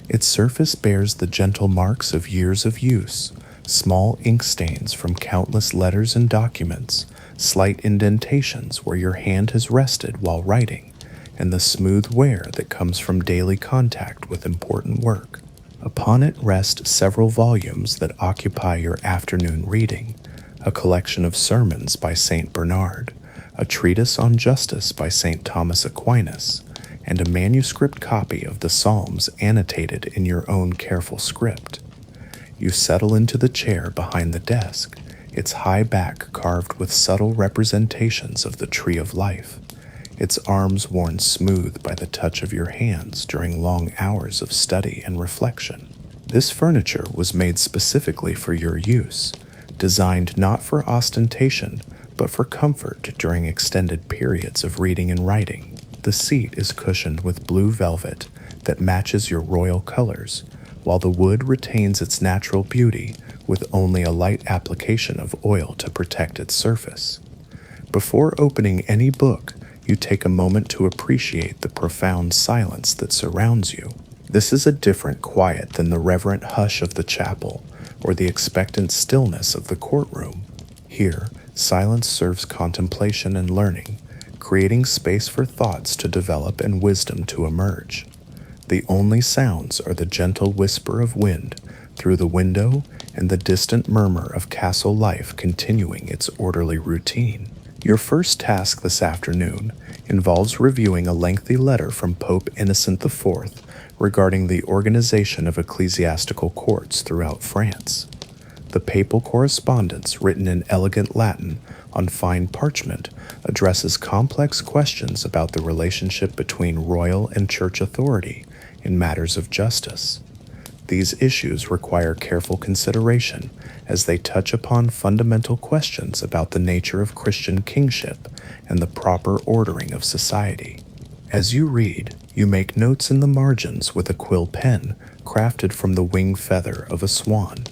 Its surface bears the gentle marks of years of use, small ink stains from countless letters and documents, slight indentations where your hand has rested while writing, and the smooth wear that comes from daily contact with important work. Upon it rest several volumes that occupy your afternoon reading, a collection of sermons by St. Bernard, a treatise on justice by St. Thomas Aquinas, and a manuscript copy of the Psalms annotated in your own careful script. You settle into the chair behind the desk, its high back carved with subtle representations of the tree of life, its arms worn smooth by the touch of your hands during long hours of study and reflection. This furniture was made specifically for your use, designed not for ostentation, but for comfort during extended periods of reading and writing. The seat is cushioned with blue velvet that matches your royal colors, while the wood retains its natural beauty with only a light application of oil to protect its surface. Before opening any book, you take a moment to appreciate the profound silence that surrounds you. This is a different quiet than the reverent hush of the chapel or the expectant stillness of the courtroom. Here, silence serves contemplation and learning, creating space for thoughts to develop and wisdom to emerge. The only sounds are the gentle whisper of wind through the window and the distant murmur of castle life continuing its orderly routine. Your first task this afternoon involves reviewing a lengthy letter from Pope Innocent IV regarding the organization of ecclesiastical courts throughout France. The papal correspondence, written in elegant Latin on fine parchment, addresses complex questions about the relationship between royal and church authority in matters of justice. These issues require careful consideration as they touch upon fundamental questions about the nature of Christian kingship and the proper ordering of society. As you read, you make notes in the margins with a quill pen crafted from the wing feather of a swan.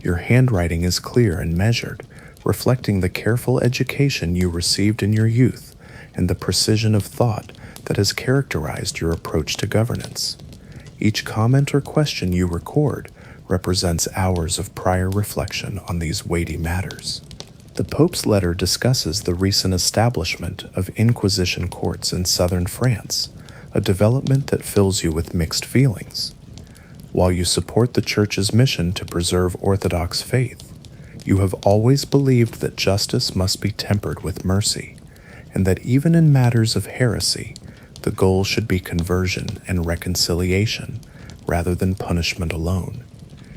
Your handwriting is clear and measured, reflecting the careful education you received in your youth and the precision of thought that has characterized your approach to governance. Each comment or question you record represents hours of prior reflection on these weighty matters. The Pope's letter discusses the recent establishment of Inquisition courts in southern France, a development that fills you with mixed feelings. While you support the Church's mission to preserve Orthodox faith, you have always believed that justice must be tempered with mercy, and that even in matters of heresy, the goal should be conversion and reconciliation rather than punishment alone.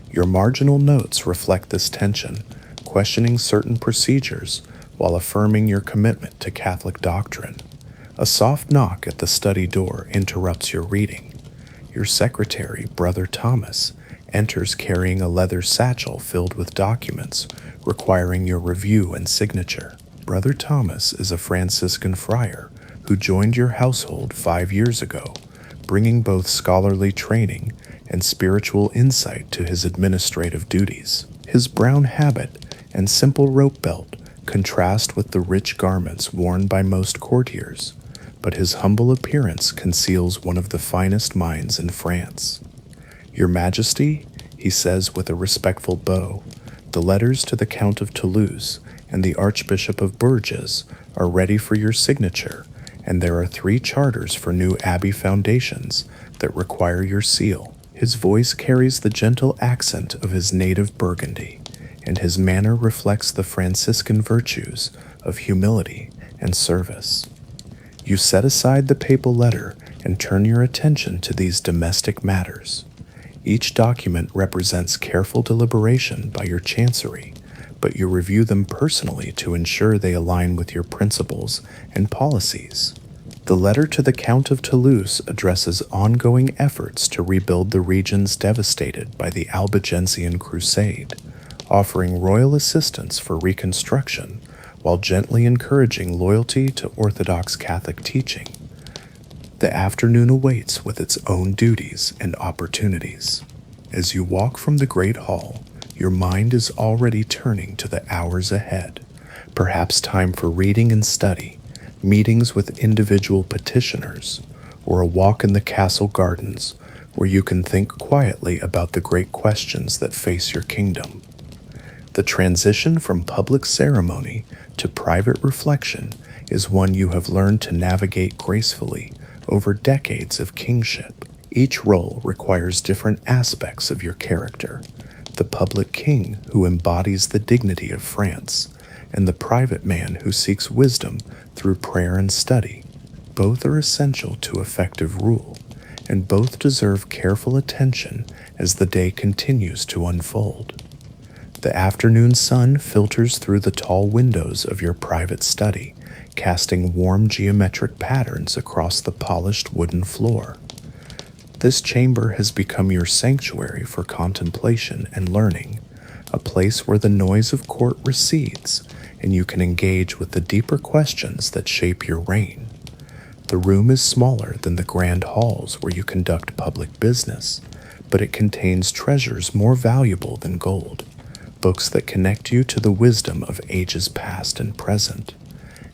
Your marginal notes reflect this tension, questioning certain procedures while affirming your commitment to Catholic doctrine. A soft knock at the study door interrupts your reading. Your secretary, Brother Thomas, enters carrying a leather satchel filled with documents requiring your review and signature. Brother Thomas is a Franciscan friar who joined your household 5 years ago, bringing both scholarly training and spiritual insight to his administrative duties. His brown habit and simple rope belt contrast with the rich garments worn by most courtiers, but his humble appearance conceals one of the finest minds in France. Your Majesty, he says with a respectful bow, the letters to the Count of Toulouse and the Archbishop of Bourges are ready for your signature, and there are 3 charters for new abbey foundations that require your seal. His voice carries the gentle accent of his native Burgundy, and his manner reflects the Franciscan virtues of humility and service. You set aside the papal letter and turn your attention to these domestic matters. Each document represents careful deliberation by your chancery, but you review them personally to ensure they align with your principles and policies. The letter to the Count of Toulouse addresses ongoing efforts to rebuild the regions devastated by the Albigensian Crusade, offering royal assistance for reconstruction while gently encouraging loyalty to Orthodox Catholic teaching. The afternoon awaits with its own duties and opportunities. As you walk from the Great Hall, your mind is already turning to the hours ahead, perhaps time for reading and study, meetings with individual petitioners, or a walk in the castle gardens where you can think quietly about the great questions that face your kingdom. The The transition from public ceremony to private reflection is one you have learned to navigate gracefully over decades of kingship. Each role requires different aspects of your character: the public king who embodies the dignity of France, and the private man who seeks wisdom through prayer and study. Both are essential to effective rule, and both deserve careful attention as the day continues to unfold. The afternoon sun filters through the tall windows of your private study, casting warm geometric patterns across the polished wooden floor. This chamber has become your sanctuary for contemplation and learning, a place where the noise of court recedes and you can engage with the deeper questions that shape your reign. The room is smaller than the grand halls where you conduct public business, but it contains treasures more valuable than gold, books that connect you to the wisdom of ages past and present.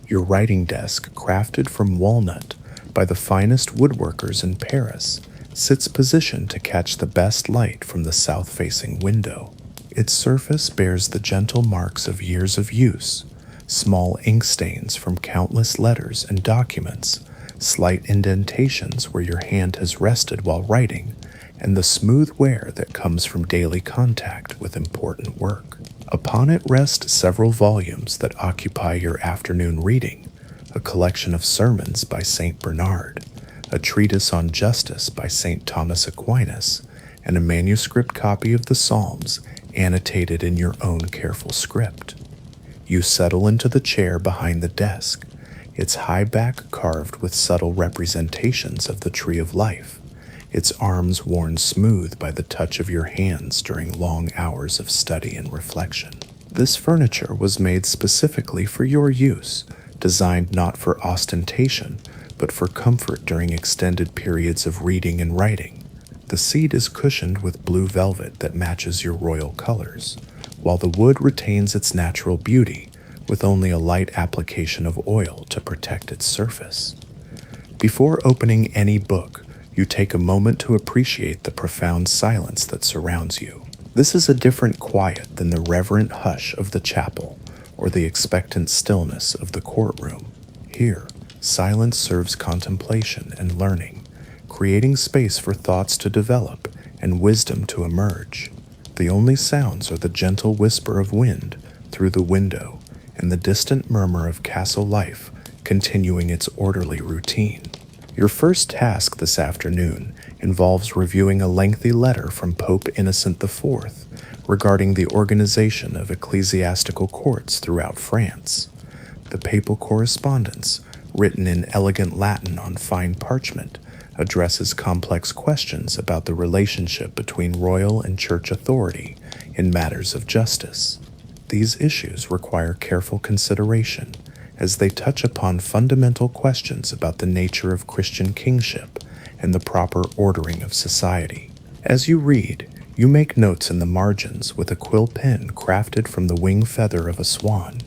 Your writing desk, crafted from walnut by the finest woodworkers in Paris, sits positioned to catch the best light from the south-facing window. Its surface bears the gentle marks of years of use, small ink stains from countless letters and documents, slight indentations where your hand has rested while writing, and the smooth wear that comes from daily contact with important work. Upon it rest several volumes that occupy your afternoon reading: a collection of sermons by St. Bernard, a treatise on justice by St. Thomas Aquinas, and a manuscript copy of the Psalms annotated in your own careful script. You settle into the chair behind the desk, its high back carved with subtle representations of the tree of life, its arms worn smooth by the touch of your hands during long hours of study and reflection. This furniture was made specifically for your use, designed not for ostentation, but for comfort during extended periods of reading and writing. The seat is cushioned with blue velvet that matches your royal colors, while the wood retains its natural beauty with only a light application of oil to protect its surface. Before opening any book, you take a moment to appreciate the profound silence that surrounds you. This is a different quiet than the reverent hush of the chapel or the expectant stillness of the courtroom. Here, silence serves contemplation and learning, creating space for thoughts to develop and wisdom to emerge. The only sounds are the gentle whisper of wind through the window and the distant murmur of castle life continuing its orderly routine. Your first task this afternoon involves reviewing a lengthy letter from Pope Innocent IV regarding the organization of ecclesiastical courts throughout France. The papal correspondence, written in elegant Latin on fine parchment, addresses complex questions about the relationship between royal and church authority in matters of justice. These issues require careful consideration, as they touch upon fundamental questions about the nature of Christian kingship and the proper ordering of society. As you read, you make notes in the margins with a quill pen crafted from the wing feather of a swan.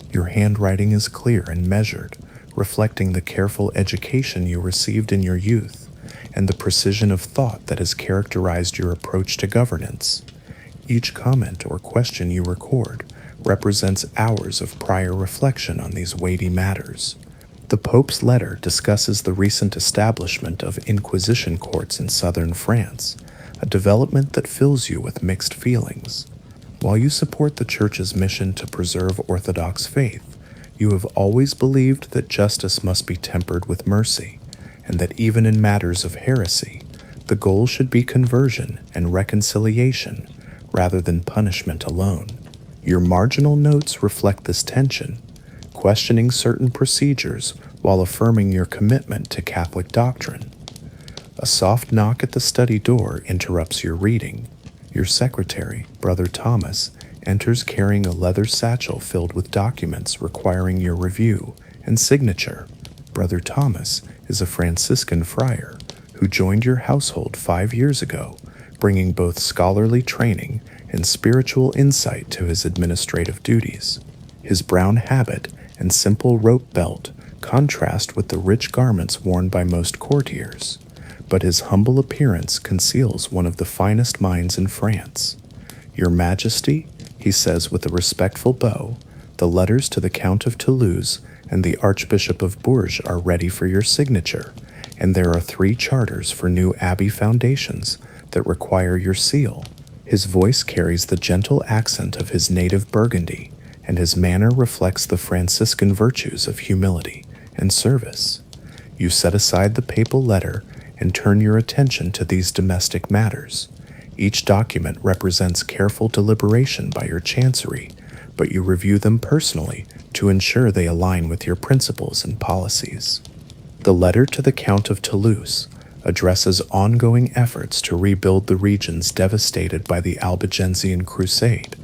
Your handwriting is clear and measured, reflecting the careful education you received in your youth and the precision of thought that has characterized your approach to governance. Each comment or question you record represents hours of prior reflection on these weighty matters. The Pope's letter discusses the recent establishment of Inquisition courts in southern France, a development that fills you with mixed feelings. While you support the Church's mission to preserve Orthodox faith, you have always believed that justice must be tempered with mercy, and that even in matters of heresy, the goal should be conversion and reconciliation rather than punishment alone. Your marginal notes reflect this tension, questioning certain procedures while affirming your commitment to Catholic doctrine. A soft knock at the study door interrupts your reading. Your secretary, Brother Thomas, enters carrying a leather satchel filled with documents requiring your review and signature. Brother Thomas is a Franciscan friar who joined your household 5 years ago, bringing both scholarly training and spiritual insight to his administrative duties. His brown habit and simple rope belt contrast with the rich garments worn by most courtiers, but his humble appearance conceals one of the finest minds in France. Your Majesty, He says with a respectful bow, "The letters to the Count of Toulouse and the Archbishop of Bourges are ready for your signature, and there are 3 charters for new abbey foundations that require your seal." His voice carries the gentle accent of his native Burgundy, and his manner reflects the Franciscan virtues of humility and service. You set aside the papal letter and turn your attention to these domestic matters. Each document represents careful deliberation by your chancery, but you review them personally to ensure they align with your principles and policies. The letter to the Count of Toulouse addresses ongoing efforts to rebuild the regions devastated by the Albigensian Crusade,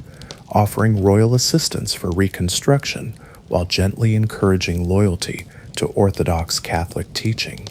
offering royal assistance for reconstruction while gently encouraging loyalty to Orthodox Catholic teaching.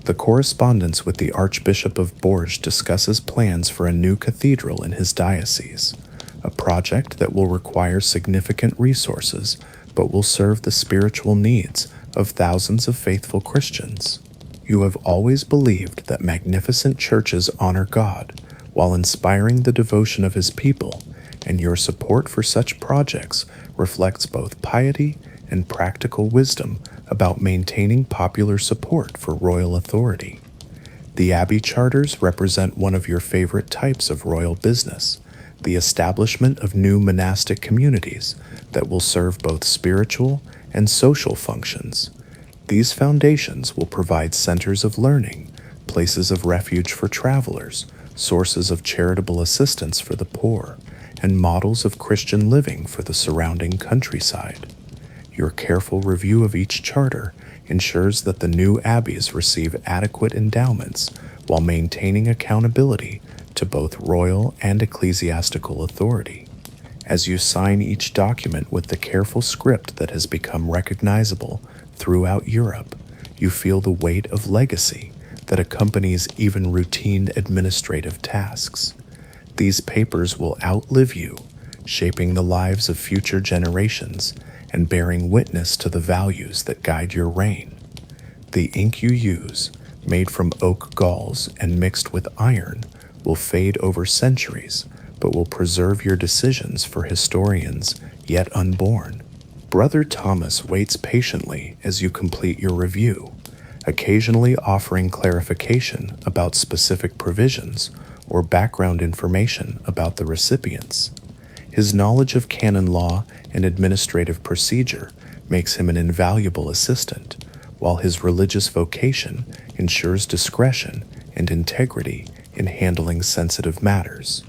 The correspondence with the Archbishop of Bourges discusses plans for a new cathedral in his diocese, a project that will require significant resources but will serve the spiritual needs of thousands of faithful Christians. You have always believed that magnificent churches honor God while inspiring the devotion of his people, and your support for such projects reflects both piety and practical wisdom about maintaining popular support for royal authority. The abbey charters represent one of your favorite types of royal business, the establishment of new monastic communities that will serve both spiritual and social functions. These foundations will provide centers of learning, places of refuge for travelers, sources of charitable assistance for the poor, and models of Christian living for the surrounding countryside. Your careful review of each charter ensures that the new abbeys receive adequate endowments while maintaining accountability to both royal and ecclesiastical authority. As you sign each document with the careful script that has become recognizable throughout Europe, you feel the weight of legacy that accompanies even routine administrative tasks. These papers will outlive you, shaping the lives of future generations and bearing witness to the values that guide your reign. The ink you use, made from oak galls and mixed with iron, will fade over centuries, but will preserve your decisions for historians yet unborn. Brother Thomas waits patiently as you complete your review, occasionally offering clarification about specific provisions or background information about the recipients. His knowledge of canon law and administrative procedure makes him an invaluable assistant, while his religious vocation ensures discretion and integrity in handling sensitive matters.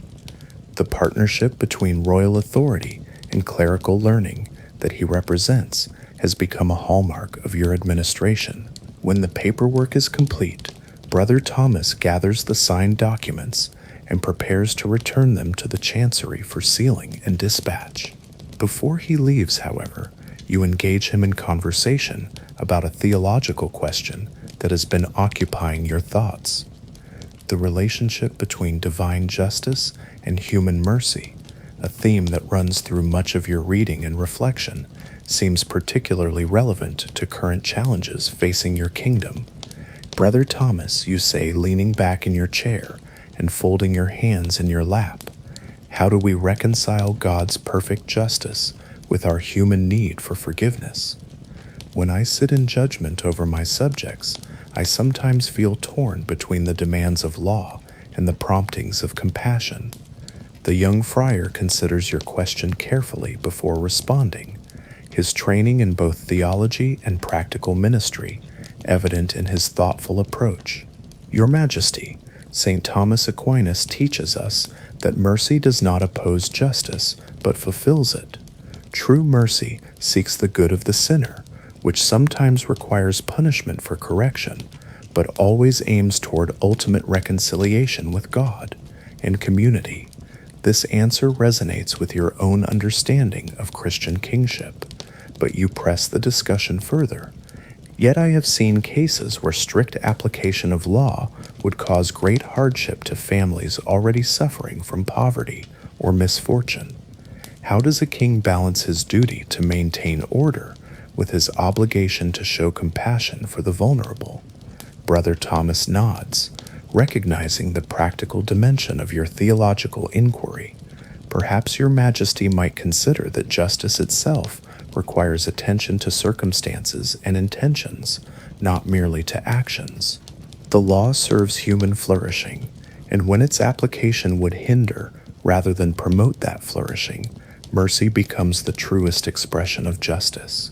The partnership between royal authority and clerical learning that he represents has become a hallmark of your administration. When the paperwork is complete, Brother Thomas gathers the signed documents and prepares to return them to the chancery for sealing and dispatch. Before he leaves, however, you engage him in conversation about a theological question that has been occupying your thoughts. The relationship between divine justice and human mercy, a theme that runs through much of your reading and reflection, seems particularly relevant to current challenges facing your kingdom. Brother Thomas, you say, leaning back in your chair and folding your hands in your lap, how do we reconcile God's perfect justice with our human need for forgiveness? When I sit in judgment over my subjects, I sometimes feel torn between the demands of law and the promptings of compassion. The young friar considers your question carefully before responding, his training in both theology and practical ministry evident in his thoughtful approach. Your Majesty, St. Thomas Aquinas teaches us that mercy does not oppose justice, but fulfills it. True mercy seeks the good of the sinner, which sometimes requires punishment for correction, but always aims toward ultimate reconciliation with God and community. This answer resonates with your own understanding of Christian kingship, but you press the discussion further. Yet I have seen cases where strict application of law would cause great hardship to families already suffering from poverty or misfortune. How does a king balance his duty to maintain order with his obligation to show compassion for the vulnerable? Brother Thomas nods, recognizing the practical dimension of your theological inquiry. Perhaps your majesty might consider that justice itself requires attention to circumstances and intentions, not merely to actions. The law serves human flourishing, and when its application would hinder rather than promote that flourishing, mercy becomes the truest expression of justice.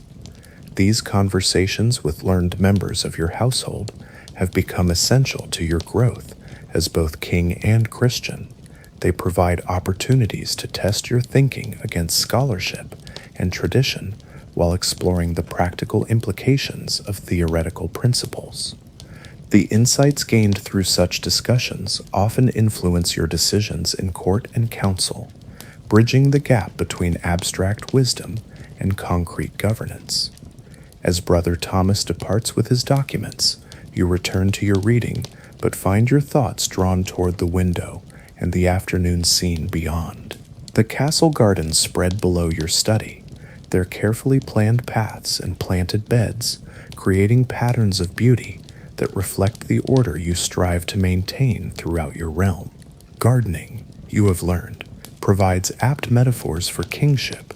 These conversations with learned members of your household have become essential to your growth as both king and Christian. They provide opportunities to test your thinking against scholarship and tradition while exploring the practical implications of theoretical principles. The insights gained through such discussions often influence your decisions in court and council, bridging the gap between abstract wisdom and concrete governance. As Brother Thomas departs with his documents, you return to your reading, but find your thoughts drawn toward the window and the afternoon scene beyond. The castle gardens spread below your study, their carefully planned paths and planted beds, creating patterns of beauty that reflect the order you strive to maintain throughout your realm. Gardening, you have learned, provides apt metaphors for kingship.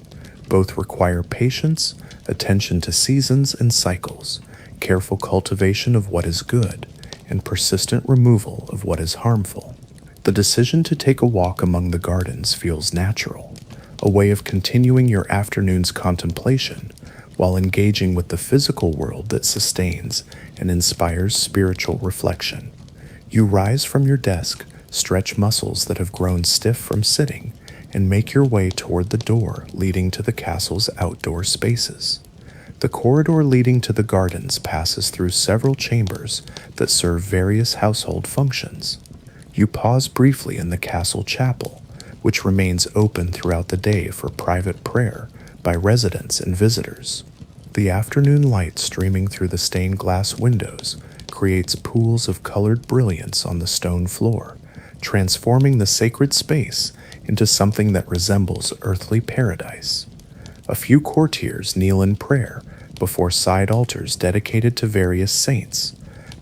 Both require patience, attention to seasons and cycles, careful cultivation of what is good, and persistent removal of what is harmful. The decision to take a walk among the gardens feels natural, a way of continuing your afternoon's contemplation while engaging with the physical world that sustains and inspires spiritual reflection. You rise from your desk, stretch muscles that have grown stiff from sitting, and make your way toward the door leading to the castle's outdoor spaces. The corridor leading to the gardens passes through several chambers that serve various household functions. You pause briefly in the castle chapel, which remains open throughout the day for private prayer by residents and visitors. The afternoon light streaming through the stained glass windows creates pools of colored brilliance on the stone floor, transforming the sacred space into something that resembles earthly paradise. A few courtiers kneel in prayer before side altars dedicated to various saints.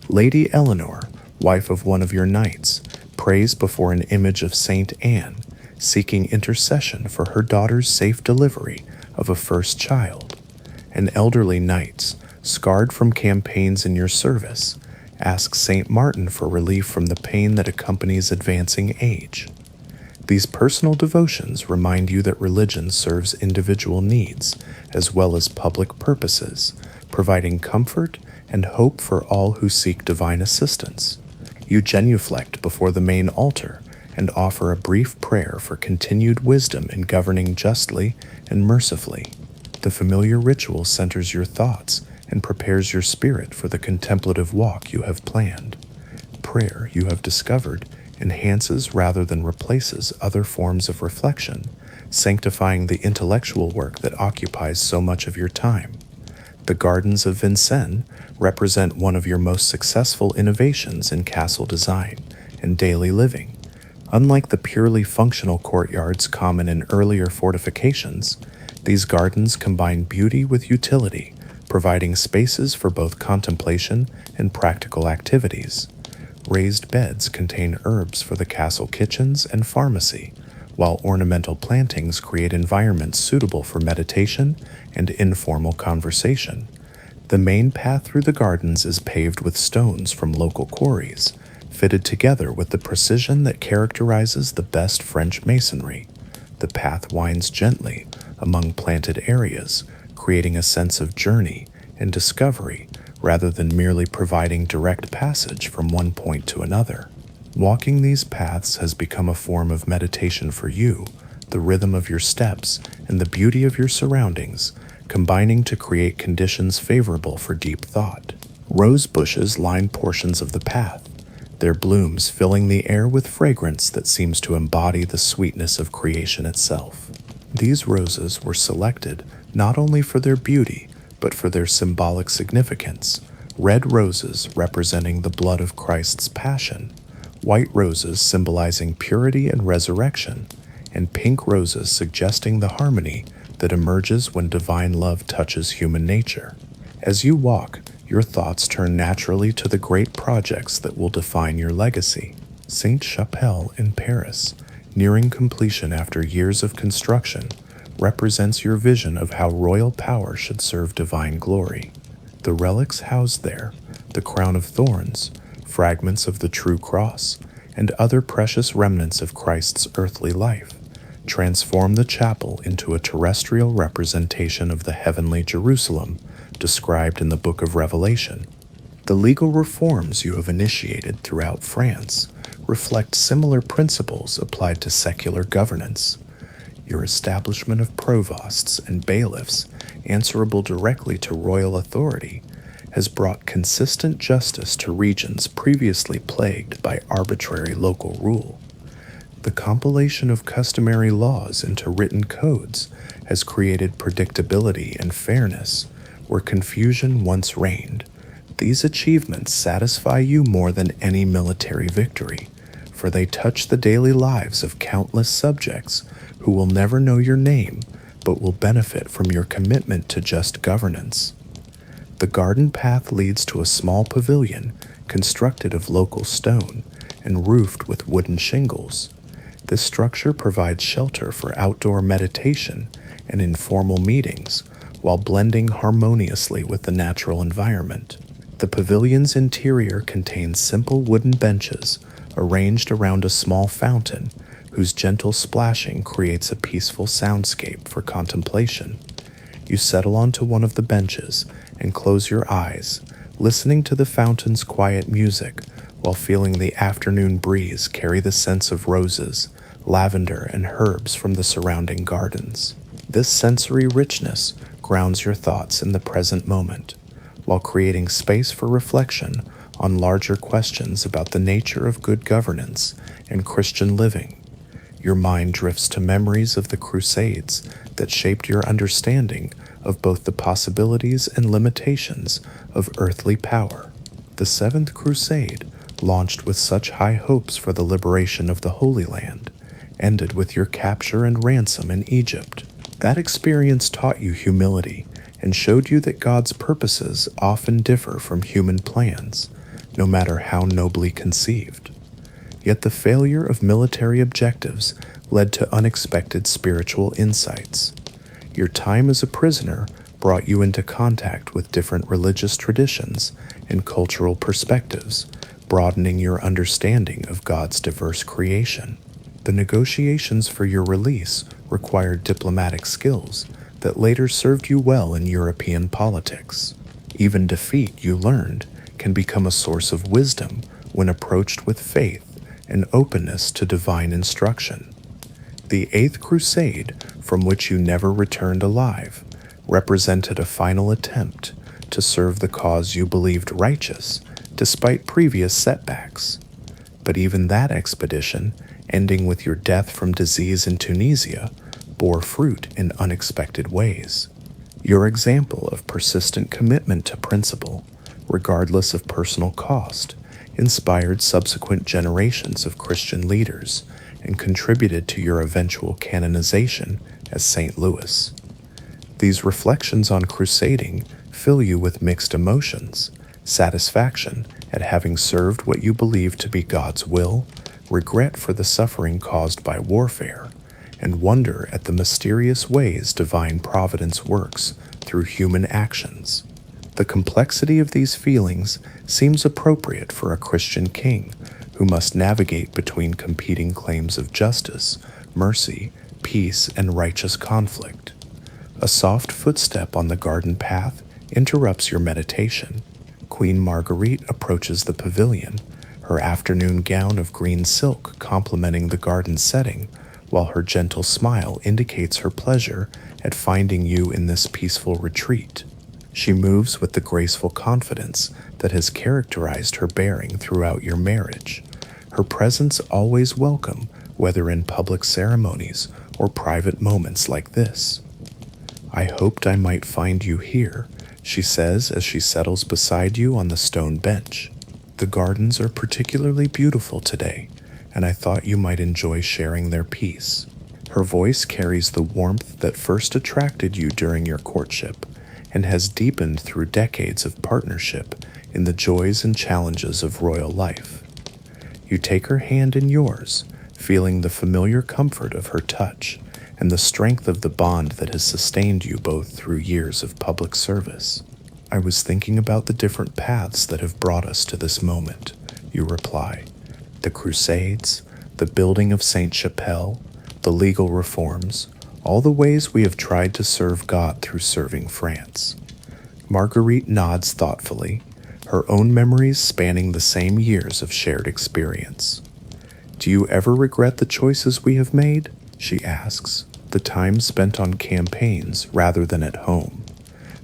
Lady Eleanor, wife of one of your knights, prays before an image of Saint Anne, seeking intercession for her daughter's safe delivery of a first child. And elderly knights, scarred from campaigns in your service, ask Saint Martin for relief from the pain that accompanies advancing age. These personal devotions remind you that religion serves individual needs as well as public purposes, providing comfort and hope for all who seek divine assistance. You genuflect before the main altar and offer a brief prayer for continued wisdom in governing justly and mercifully. The familiar ritual centers your thoughts and prepares your spirit for the contemplative walk you have planned. Prayer, you have discovered, enhances rather than replaces other forms of reflection, sanctifying the intellectual work that occupies so much of your time. The gardens of Vincennes represent one of your most successful innovations in castle design and daily living. Unlike the purely functional courtyards common in earlier fortifications, these gardens combine beauty with utility, providing spaces for both contemplation and practical activities. Raised beds contain herbs for the castle kitchens and pharmacy, while ornamental plantings create environments suitable for meditation and informal conversation. The main path through the gardens is paved with stones from local quarries, fitted together with the precision that characterizes the best French masonry. The path winds gently among planted areas, creating a sense of journey and discovery rather than merely providing direct passage from one point to another. Walking these paths has become a form of meditation for you, the rhythm of your steps and the beauty of your surroundings, combining to create conditions favorable for deep thought. Rose bushes line portions of the path, their blooms filling the air with fragrance that seems to embody the sweetness of creation itself. These roses were selected not only for their beauty, but for their symbolic significance. Red roses representing the blood of Christ's passion, white roses symbolizing purity and resurrection, and pink roses suggesting the harmony that emerges when divine love touches human nature. As you walk, your thoughts turn naturally to the great projects that will define your legacy. Sainte-Chapelle in Paris, nearing completion after years of construction, represents your vision of how royal power should serve divine glory. The relics housed there, the crown of thorns, fragments of the true cross, and other precious remnants of Christ's earthly life, transform the chapel into a terrestrial representation of the heavenly Jerusalem described in the book of Revelation. The legal reforms you have initiated throughout France reflect similar principles applied to secular governance. Your establishment of provosts and bailiffs answerable directly to royal authority has brought consistent justice to regions previously plagued by arbitrary local rule. The compilation of customary laws into written codes has created predictability and fairness where confusion once reigned. These achievements satisfy you more than any military victory, for they touch the daily lives of countless subjects who will never know your name but will benefit from your commitment to just governance. The garden path leads to a small pavilion constructed of local stone and roofed with wooden shingles. This structure provides shelter for outdoor meditation and informal meetings while blending harmoniously with the natural environment. The pavilion's interior contains simple wooden benches arranged around a small fountain whose gentle splashing creates a peaceful soundscape for contemplation. You settle onto one of the benches and close your eyes, listening to the fountain's quiet music while feeling the afternoon breeze carry the scents of roses, lavender, and herbs from the surrounding gardens. This sensory richness grounds your thoughts in the present moment, while creating space for reflection on larger questions about the nature of good governance and Christian living. Your mind drifts to memories of the Crusades that shaped your understanding of both the possibilities and limitations of earthly power. The Seventh Crusade, launched with such high hopes for the liberation of the Holy Land, ended with your capture and ransom in Egypt. That experience taught you humility and showed you that God's purposes often differ from human plans, no matter how nobly conceived. Yet the failure of military objectives led to unexpected spiritual insights. Your time as a prisoner brought you into contact with different religious traditions and cultural perspectives, broadening your understanding of God's diverse creation. The negotiations for your release required diplomatic skills that later served you well in European politics. Even defeat, you learned, can become a source of wisdom when approached with faith and openness to divine instruction. The Eighth Crusade, from which you never returned alive, represented a final attempt to serve the cause you believed righteous despite previous setbacks. But even that expedition, ending with your death from disease in Tunisia, bore fruit in unexpected ways. Your example of persistent commitment to principle, regardless of personal cost, inspired subsequent generations of Christian leaders and contributed to your eventual canonization as St. Louis. These reflections on crusading fill you with mixed emotions: satisfaction at having served what you believe to be God's will, regret for the suffering caused by warfare, and wonder at the mysterious ways divine providence works through human actions. The complexity of these feelings seems appropriate for a Christian king who must navigate between competing claims of justice, mercy, peace, and righteous conflict. A soft footstep on the garden path interrupts your meditation. Queen Marguerite approaches the pavilion, her afternoon gown of green silk complementing the garden setting, while her gentle smile indicates her pleasure at finding you in this peaceful retreat. She moves with the graceful confidence that has characterized her bearing throughout your marriage, her presence always welcome, whether in public ceremonies or private moments like this. "I hoped I might find you here," she says as she settles beside you on the stone bench. "The gardens are particularly beautiful today, and I thought you might enjoy sharing their peace." Her voice carries the warmth that first attracted you during your courtship and has deepened through decades of partnership in the joys and challenges of royal life. You take her hand in yours, feeling the familiar comfort of her touch and the strength of the bond that has sustained you both through years of public service. I was thinking about the different paths that have brought us to this moment, you reply. The Crusades, the building of Sainte-Chapelle, the legal reforms, all the ways we have tried to serve God through serving France. Marguerite nods thoughtfully, her own memories spanning the same years of shared experience. Do you ever regret the choices we have made? She asks. The time spent on campaigns rather than at home.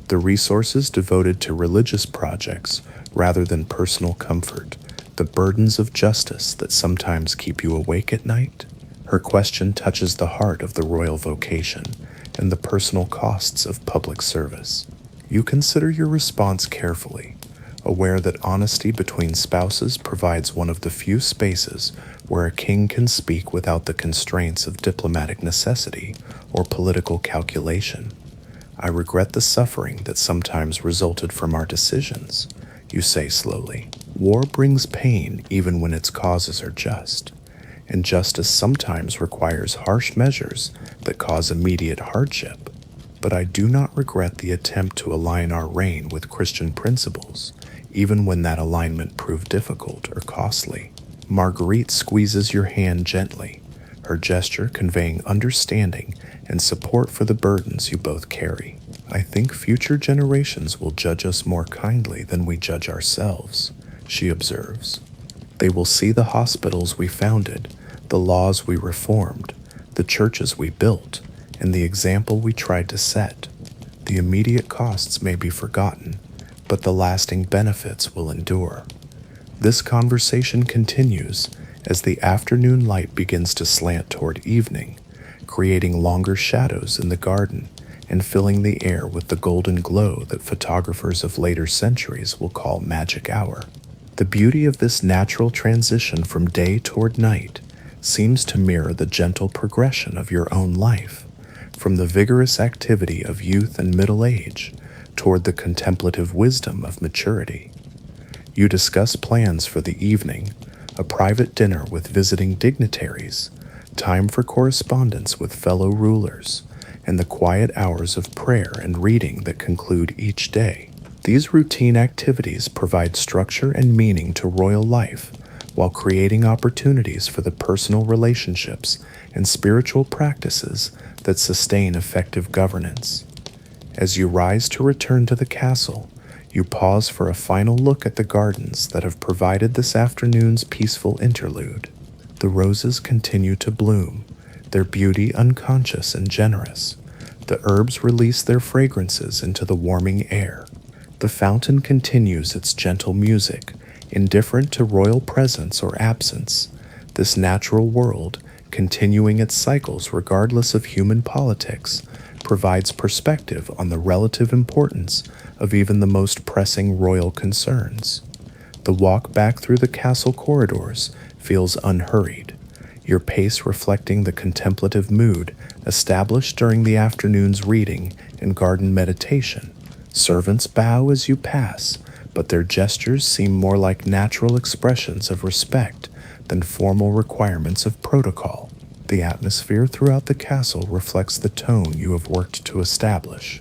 The resources devoted to religious projects rather than personal comfort. The burdens of justice that sometimes keep you awake at night. Her question touches the heart of the royal vocation and the personal costs of public service. You consider your response carefully, aware that honesty between spouses provides one of the few spaces where a king can speak without the constraints of diplomatic necessity or political calculation. I regret the suffering that sometimes resulted from our decisions, you say slowly. War brings pain even when its causes are just, and justice sometimes requires harsh measures that cause immediate hardship. But I do not regret the attempt to align our reign with Christian principles, even when that alignment proved difficult or costly. Marguerite squeezes your hand gently, her gesture conveying understanding and support for the burdens you both carry. I think future generations will judge us more kindly than we judge ourselves, she observes. They will see the hospitals we founded, the laws we reformed, the churches we built, and the example we tried to set. The immediate costs may be forgotten, but the lasting benefits will endure. This conversation continues as the afternoon light begins to slant toward evening, creating longer shadows in the garden and filling the air with the golden glow that photographers of later centuries will call magic hour. The beauty of this natural transition from day toward night seems to mirror the gentle progression of your own life, from the vigorous activity of youth and middle age toward the contemplative wisdom of maturity. You discuss plans for the evening, a private dinner with visiting dignitaries, time for correspondence with fellow rulers, and the quiet hours of prayer and reading that conclude each day. These routine activities provide structure and meaning to royal life while creating opportunities for the personal relationships and spiritual practices that sustain effective governance. As you rise to return to the castle, you pause for a final look at the gardens that have provided this afternoon's peaceful interlude. The roses continue to bloom, their beauty unconscious and generous. The herbs release their fragrances into the warming air. The fountain continues its gentle music, indifferent to royal presence or absence. This natural world, continuing its cycles regardless of human politics, provides perspective on the relative importance of even the most pressing royal concerns. The walk back through the castle corridors feels unhurried, your pace reflecting the contemplative mood established during the afternoon's reading and garden meditation. Servants bow as you pass, but their gestures seem more like natural expressions of respect than formal requirements of protocol. The atmosphere throughout the castle reflects the tone you have worked to establish,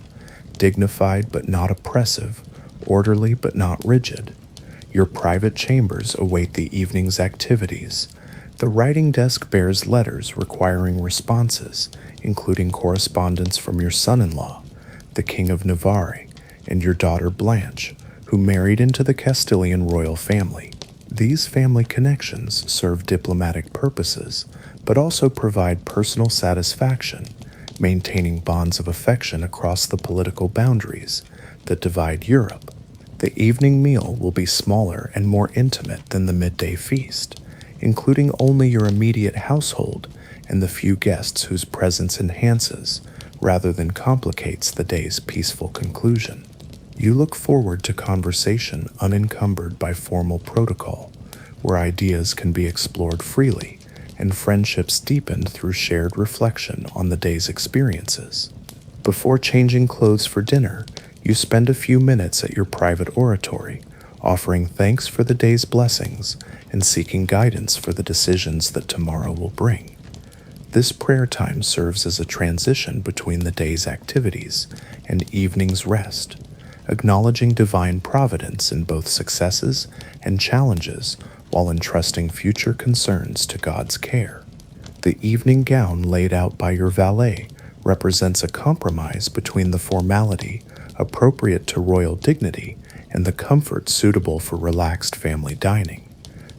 dignified but not oppressive, orderly but not rigid. Your private chambers await the evening's activities. The writing desk bears letters requiring responses, including correspondence from your son-in-law, the King of Navarre, and your daughter Blanche, who married into the Castilian royal family. These family connections serve diplomatic purposes, but also provide personal satisfaction, maintaining bonds of affection across the political boundaries that divide Europe. The evening meal will be smaller and more intimate than the midday feast, including only your immediate household and the few guests whose presence enhances rather than complicates the day's peaceful conclusion. You look forward to conversation unencumbered by formal protocol, where ideas can be explored freely and friendships deepened through shared reflection on the day's experiences. Before changing clothes for dinner, you spend a few minutes at your private oratory, offering thanks for the day's blessings and seeking guidance for the decisions that tomorrow will bring. This prayer time serves as a transition between the day's activities and evening's rest, acknowledging divine providence in both successes and challenges while entrusting future concerns to God's care. The evening gown laid out by your valet represents a compromise between the formality appropriate to royal dignity and the comfort suitable for relaxed family dining.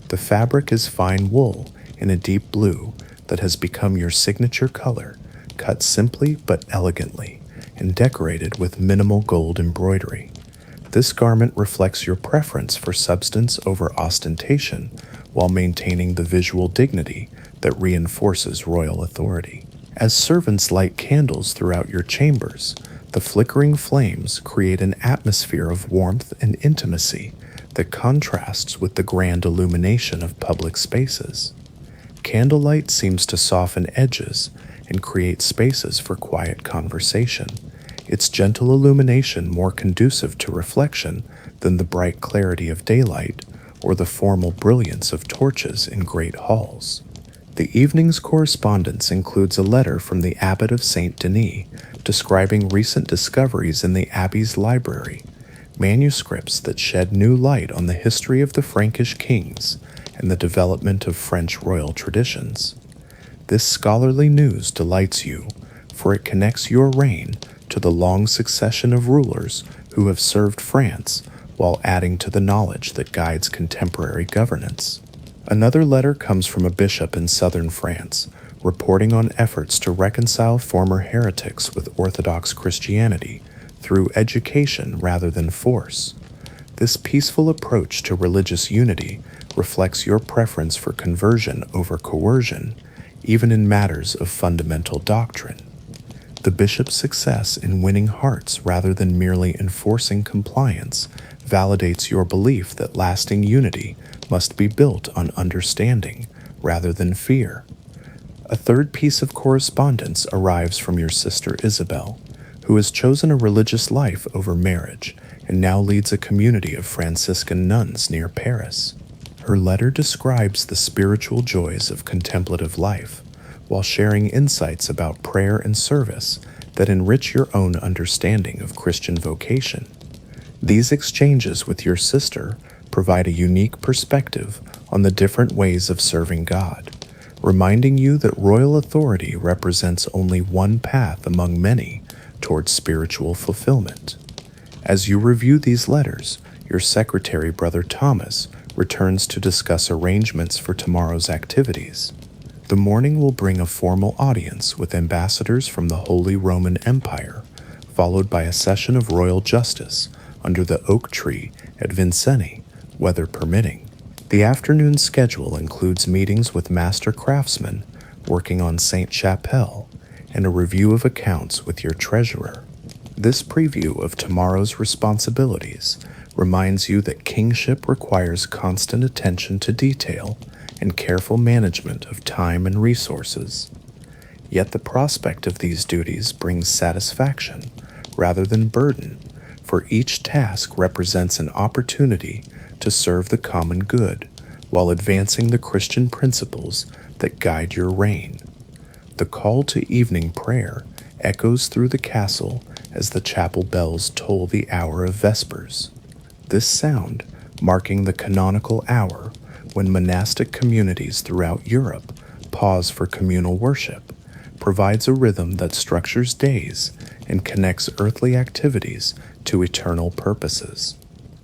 The fabric is fine wool in a deep blue that has become your signature color, cut simply but elegantly and decorated with minimal gold embroidery. This garment reflects your preference for substance over ostentation while maintaining the visual dignity that reinforces royal authority. As servants light candles throughout your chambers, the flickering flames create an atmosphere of warmth and intimacy that contrasts with the grand illumination of public spaces. Candlelight seems to soften edges and create spaces for quiet conversation, its gentle illumination more conducive to reflection than the bright clarity of daylight or the formal brilliance of torches in great halls. The evening's correspondence includes a letter from the abbot of Saint Denis describing recent discoveries in the abbey's library, manuscripts that shed new light on the history of the Frankish kings and the development of French royal traditions. This scholarly news delights you, for it connects your reign to the long succession of rulers who have served France while adding to the knowledge that guides contemporary governance. Another letter comes from a bishop in southern France, reporting on efforts to reconcile former heretics with Orthodox Christianity through education rather than force. This peaceful approach to religious unity reflects your preference for conversion over coercion, even in matters of fundamental doctrine. The bishop's success in winning hearts rather than merely enforcing compliance validates your belief that lasting unity must be built on understanding rather than fear. A third piece of correspondence arrives from your sister Isabel, who has chosen a religious life over marriage and now leads a community of Franciscan nuns near Paris. Her letter describes the spiritual joys of contemplative life, while sharing insights about prayer and service that enrich your own understanding of Christian vocation. These exchanges with your sister provide a unique perspective on the different ways of serving God, reminding you that royal authority represents only one path among many towards spiritual fulfillment. As you review these letters, your secretary, Brother Thomas, returns to discuss arrangements for tomorrow's activities. The morning will bring a formal audience with ambassadors from the Holy Roman Empire, followed by a session of royal justice under the oak tree at Vincennes, weather permitting. The afternoon schedule includes meetings with master craftsmen working on Sainte-Chapelle and a review of accounts with your treasurer. This preview of tomorrow's responsibilities reminds you that kingship requires constant attention to detail and careful management of time and resources. Yet the prospect of these duties brings satisfaction rather than burden, for each task represents an opportunity to serve the common good while advancing the Christian principles that guide your reign. The call to evening prayer echoes through the castle as the chapel bells toll the hour of vespers. This sound, marking the canonical hour when monastic communities throughout Europe pause for communal worship, provides a rhythm that structures days and connects earthly activities to eternal purposes.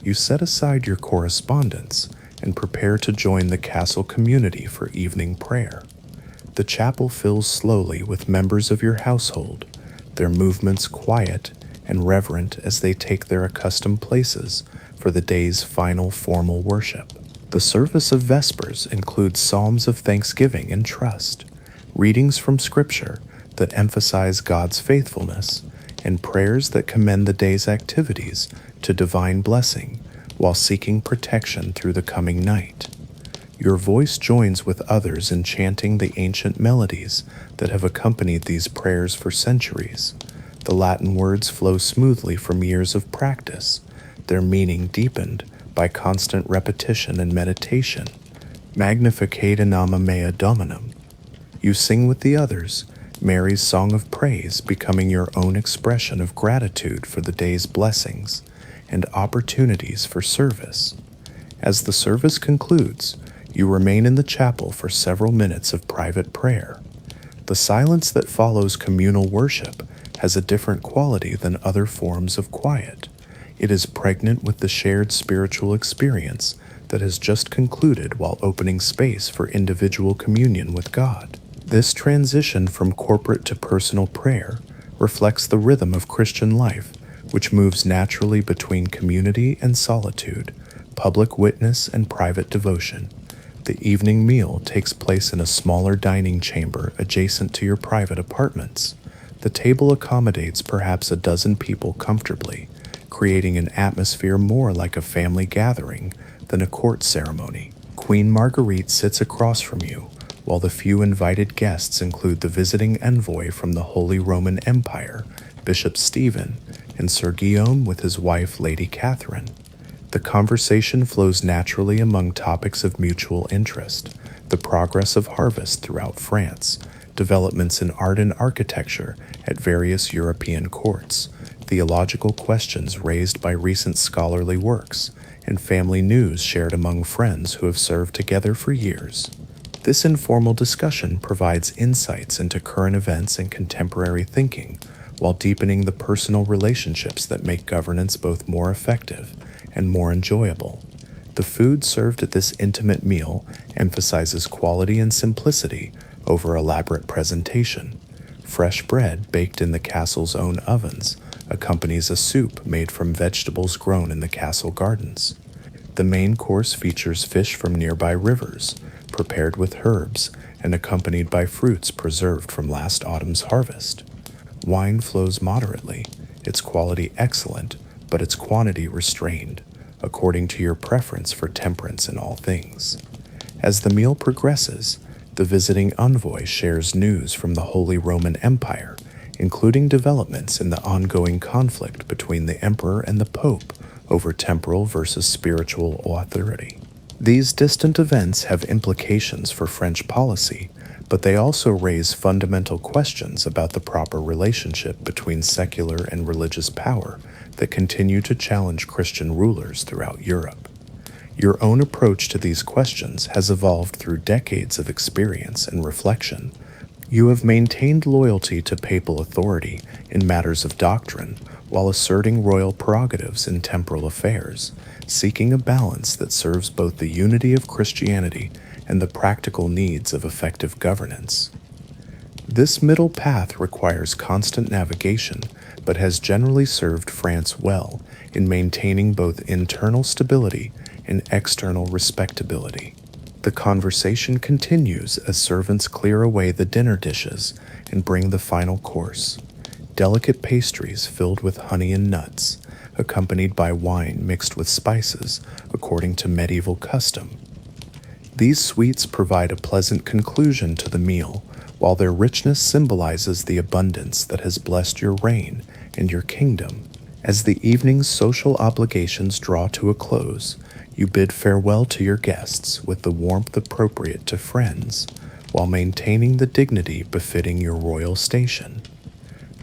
You set aside your correspondence and prepare to join the castle community for evening prayer. The chapel fills slowly with members of your household, their movements quiet and reverent as they take their accustomed places for the day's final formal worship. The service of Vespers includes psalms of thanksgiving and trust, readings from Scripture that emphasize God's faithfulness, and prayers that commend the day's activities to divine blessing while seeking protection through the coming night. Your voice joins with others in chanting the ancient melodies that have accompanied these prayers for centuries. The Latin words flow smoothly from years of practice, their meaning deepened by constant repetition and meditation. Magnificat in nama mea dominum. You sing with the others, Mary's song of praise becoming your own expression of gratitude for the day's blessings and opportunities for service. As the service concludes, you remain in the chapel for several minutes of private prayer. The silence that follows communal worship has a different quality than other forms of quiet. It is pregnant with the shared spiritual experience that has just concluded while opening space for individual communion with God. This transition from corporate to personal prayer reflects the rhythm of Christian life, which moves naturally between community and solitude, public witness and private devotion. The evening meal takes place in a smaller dining chamber adjacent to your private apartments. The table accommodates perhaps a dozen people comfortably, creating an atmosphere more like a family gathering than a court ceremony. Queen Marguerite sits across from you, while the few invited guests include the visiting envoy from the Holy Roman Empire, Bishop Stephen, and Sir Guillaume with his wife, Lady Catherine. The conversation flows naturally among topics of mutual interest: the progress of harvest throughout France, developments in art and architecture at various European courts, theological questions raised by recent scholarly works, and family news shared among friends who have served together for years. This informal discussion provides insights into current events and contemporary thinking, while deepening the personal relationships that make governance both more effective and more enjoyable. The food served at this intimate meal emphasizes quality and simplicity over elaborate presentation. Fresh bread baked in the castle's own ovens accompanies a soup made from vegetables grown in the castle gardens. The main course features fish from nearby rivers, prepared with herbs and accompanied by fruits preserved from last autumn's harvest. Wine flows moderately, its quality excellent, but its quantity restrained, according to your preference for temperance in all things. As the meal progresses, the visiting envoy shares news from the Holy Roman Empire, including developments in the ongoing conflict between the emperor and the pope over temporal versus spiritual authority. These distant events have implications for French policy, but they also raise fundamental questions about the proper relationship between secular and religious power that continue to challenge Christian rulers throughout Europe. Your own approach to these questions has evolved through decades of experience and reflection. You have maintained loyalty to papal authority in matters of doctrine while asserting royal prerogatives in temporal affairs, seeking a balance that serves both the unity of Christianity and the practical needs of effective governance. This middle path requires constant navigation, but has generally served France well in maintaining both internal stability and external respectability. The conversation continues as servants clear away the dinner dishes and bring the final course: delicate pastries filled with honey and nuts, accompanied by wine mixed with spices according to medieval custom. These sweets provide a pleasant conclusion to the meal, while their richness symbolizes the abundance that has blessed your reign and your kingdom. As the evening's social obligations draw to a close, you bid farewell to your guests with the warmth appropriate to friends, while maintaining the dignity befitting your royal station.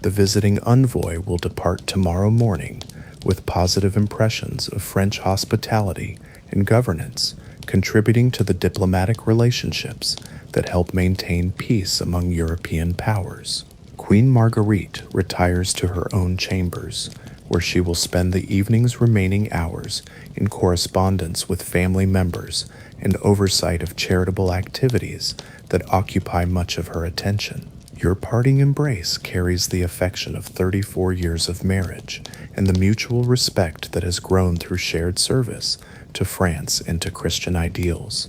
The visiting envoy will depart tomorrow morning with positive impressions of French hospitality and governance, contributing to the diplomatic relationships that help maintain peace among European powers. Queen Marguerite retires to her own chambers, where she will spend the evening's remaining hours in correspondence with family members and oversight of charitable activities that occupy much of her attention. Your parting embrace carries the affection of 34 years of marriage and the mutual respect that has grown through shared service to France and to Christian ideals.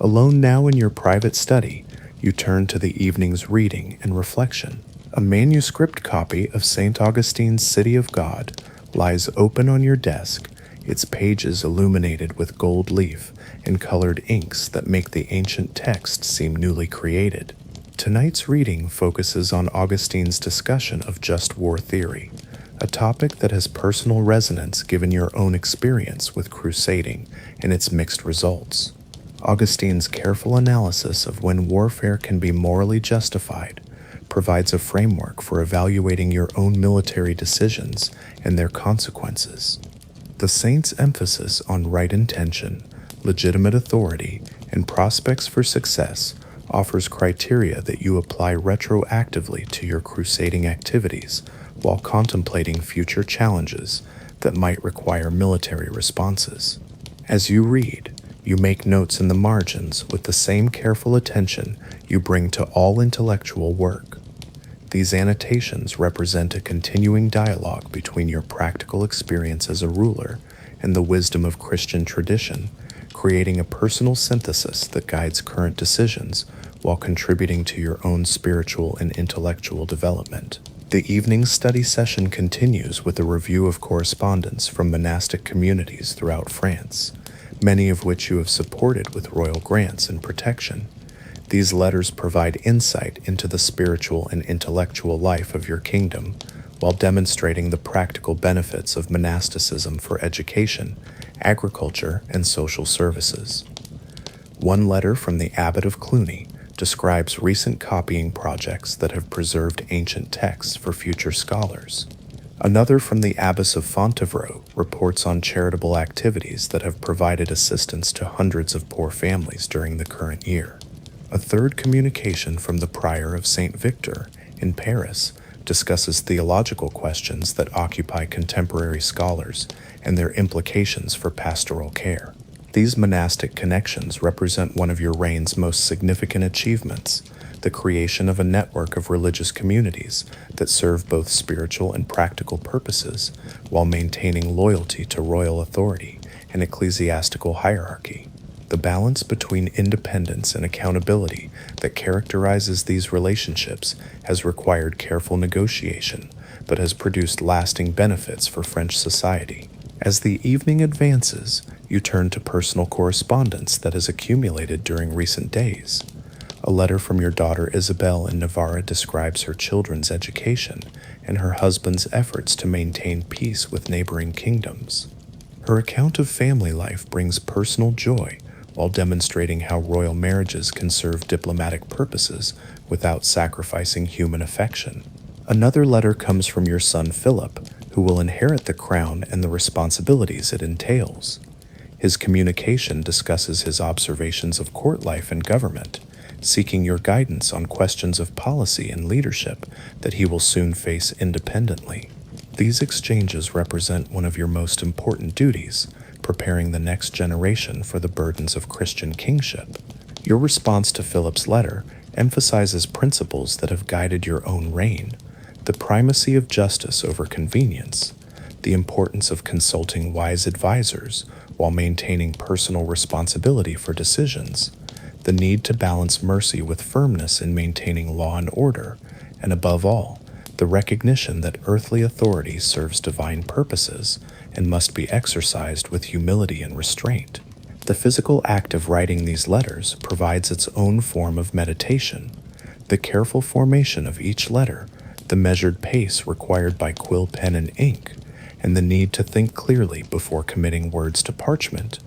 Alone now in your private study, you turn to the evening's reading and reflection. A manuscript copy of St. Augustine's City of God lies open on your desk, its pages illuminated with gold leaf and colored inks that make the ancient text seem newly created. Tonight's reading focuses on Augustine's discussion of just war theory, a a topic that has personal resonance given your own experience with crusading and its mixed results. Augustine's careful analysis of when warfare can be morally justified provides a framework for evaluating your own military decisions and their consequences. The saint's emphasis on right intention, legitimate authority, and prospects for success offers criteria that you apply retroactively to your crusading activities while contemplating future challenges that might require military responses. As you read, you make notes in the margins with the same careful attention you bring to all intellectual work. These annotations represent a continuing dialogue between your practical experience as a ruler and the wisdom of Christian tradition, creating a personal synthesis that guides current decisions while contributing to your own spiritual and intellectual development. The evening study session continues with a review of correspondence from monastic communities throughout France, many of which you have supported with royal grants and protection. These letters provide insight into the spiritual and intellectual life of your kingdom, while demonstrating the practical benefits of monasticism for education, agriculture, and social services. One letter from the Abbot of Cluny describes recent copying projects that have preserved ancient texts for future scholars. Another from the Abbess of Fontevraud reports on charitable activities that have provided assistance to hundreds of poor families during the current year. A third communication from the Prior of Saint Victor in Paris discusses theological questions that occupy contemporary scholars and their implications for pastoral care. These monastic connections represent one of your reign's most significant achievements, the creation of a network of religious communities that serve both spiritual and practical purposes while maintaining loyalty to royal authority and ecclesiastical hierarchy. The balance between independence and accountability that characterizes these relationships has required careful negotiation, but has produced lasting benefits for French society. As the evening advances, you turn to personal correspondence that has accumulated during recent days. A letter from your daughter Isabel in Navarra describes her children's education and her husband's efforts to maintain peace with neighboring kingdoms. Her account of family life brings personal joy while demonstrating how royal marriages can serve diplomatic purposes without sacrificing human affection. Another letter comes from your son Philip, who will inherit the crown and the responsibilities it entails. His communication discusses his observations of court life and government, seeking your guidance on questions of policy and leadership that he will soon face independently. These exchanges represent one of your most important duties, preparing the next generation for the burdens of Christian kingship. Your response to Philip's letter emphasizes principles that have guided your own reign: the primacy of justice over convenience, the importance of consulting wise advisors while maintaining personal responsibility for decisions, the need to balance mercy with firmness in maintaining law and order, and above all, the recognition that earthly authority serves divine purposes and must be exercised with humility and restraint. The physical act of writing these letters provides its own form of meditation. The careful formation of each letter, the measured pace required by quill pen and ink, and the need to think clearly before committing words to parchment,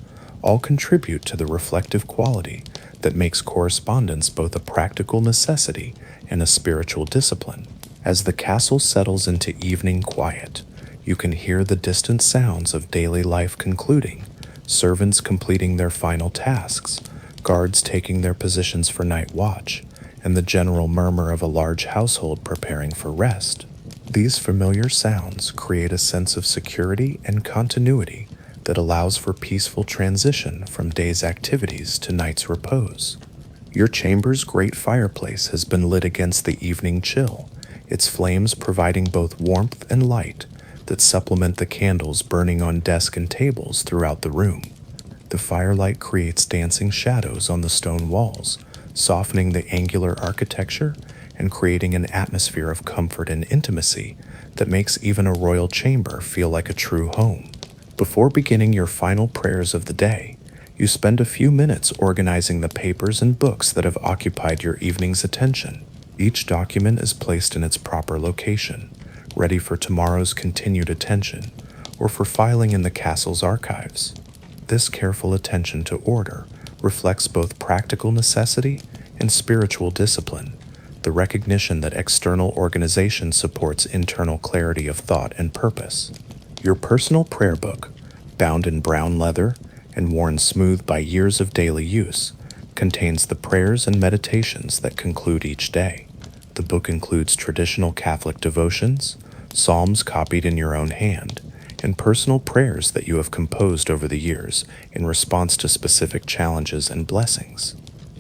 all contribute to the reflective quality that makes correspondence both a practical necessity and a spiritual discipline. As the castle settles into evening quiet, you can hear the distant sounds of daily life concluding, servants completing their final tasks, guards taking their positions for night watch, and the general murmur of a large household preparing for rest. These familiar sounds create a sense of security and continuity that allows for peaceful transition from day's activities to night's repose. Your chamber's great fireplace has been lit against the evening chill, its flames providing both warmth and light that supplement the candles burning on desk and tables throughout the room. The firelight creates dancing shadows on the stone walls, softening the angular architecture and creating an atmosphere of comfort and intimacy that makes even a royal chamber feel like a true home. Before beginning your final prayers of the day, you spend a few minutes organizing the papers and books that have occupied your evening's attention. Each document is placed in its proper location, ready for tomorrow's continued attention, or for filing in the castle's archives. This careful attention to order reflects both practical necessity and spiritual discipline, the recognition that external organization supports internal clarity of thought and purpose. Your personal prayer book, bound in brown leather and worn smooth by years of daily use, contains the prayers and meditations that conclude each day. The book includes traditional Catholic devotions, psalms copied in your own hand, and personal prayers that you have composed over the years in response to specific challenges and blessings.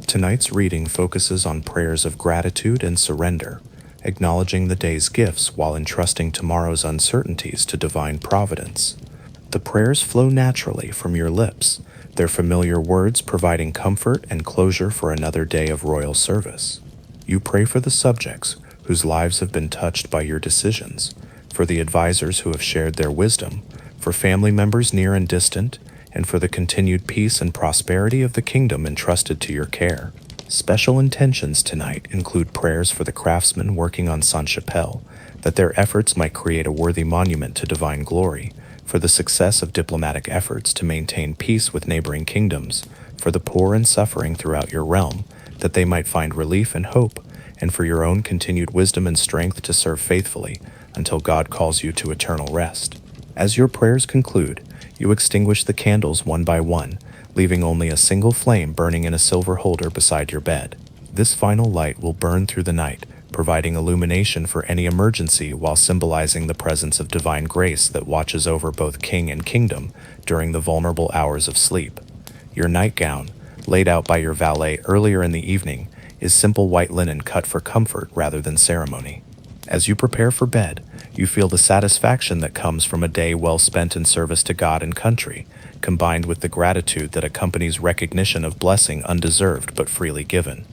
Tonight's reading focuses on prayers of gratitude and surrender, acknowledging the day's gifts while entrusting tomorrow's uncertainties to divine providence. The prayers flow naturally from your lips, their familiar words providing comfort and closure for another day of royal service. You pray for the subjects whose lives have been touched by your decisions, for the advisors who have shared their wisdom, for family members near and distant, and for the continued peace and prosperity of the kingdom entrusted to your care. Special intentions tonight include prayers for the craftsmen working on Sainte-Chapelle, that their efforts might create a worthy monument to divine glory, for the success of diplomatic efforts to maintain peace with neighboring kingdoms, for the poor and suffering throughout your realm, that they might find relief and hope, and for your own continued wisdom and strength to serve faithfully until God calls you to eternal rest. As your prayers conclude, you extinguish the candles one by one, leaving only a single flame burning in a silver holder beside your bed. This final light will burn through the night, providing illumination for any emergency while symbolizing the presence of divine grace that watches over both king and kingdom during the vulnerable hours of sleep. Your nightgown, laid out by your valet earlier in the evening, is simple white linen cut for comfort rather than ceremony. As you prepare for bed, you feel the satisfaction that comes from a day well spent in service to God and country, combined with the gratitude that accompanies recognition of blessing undeserved but freely given.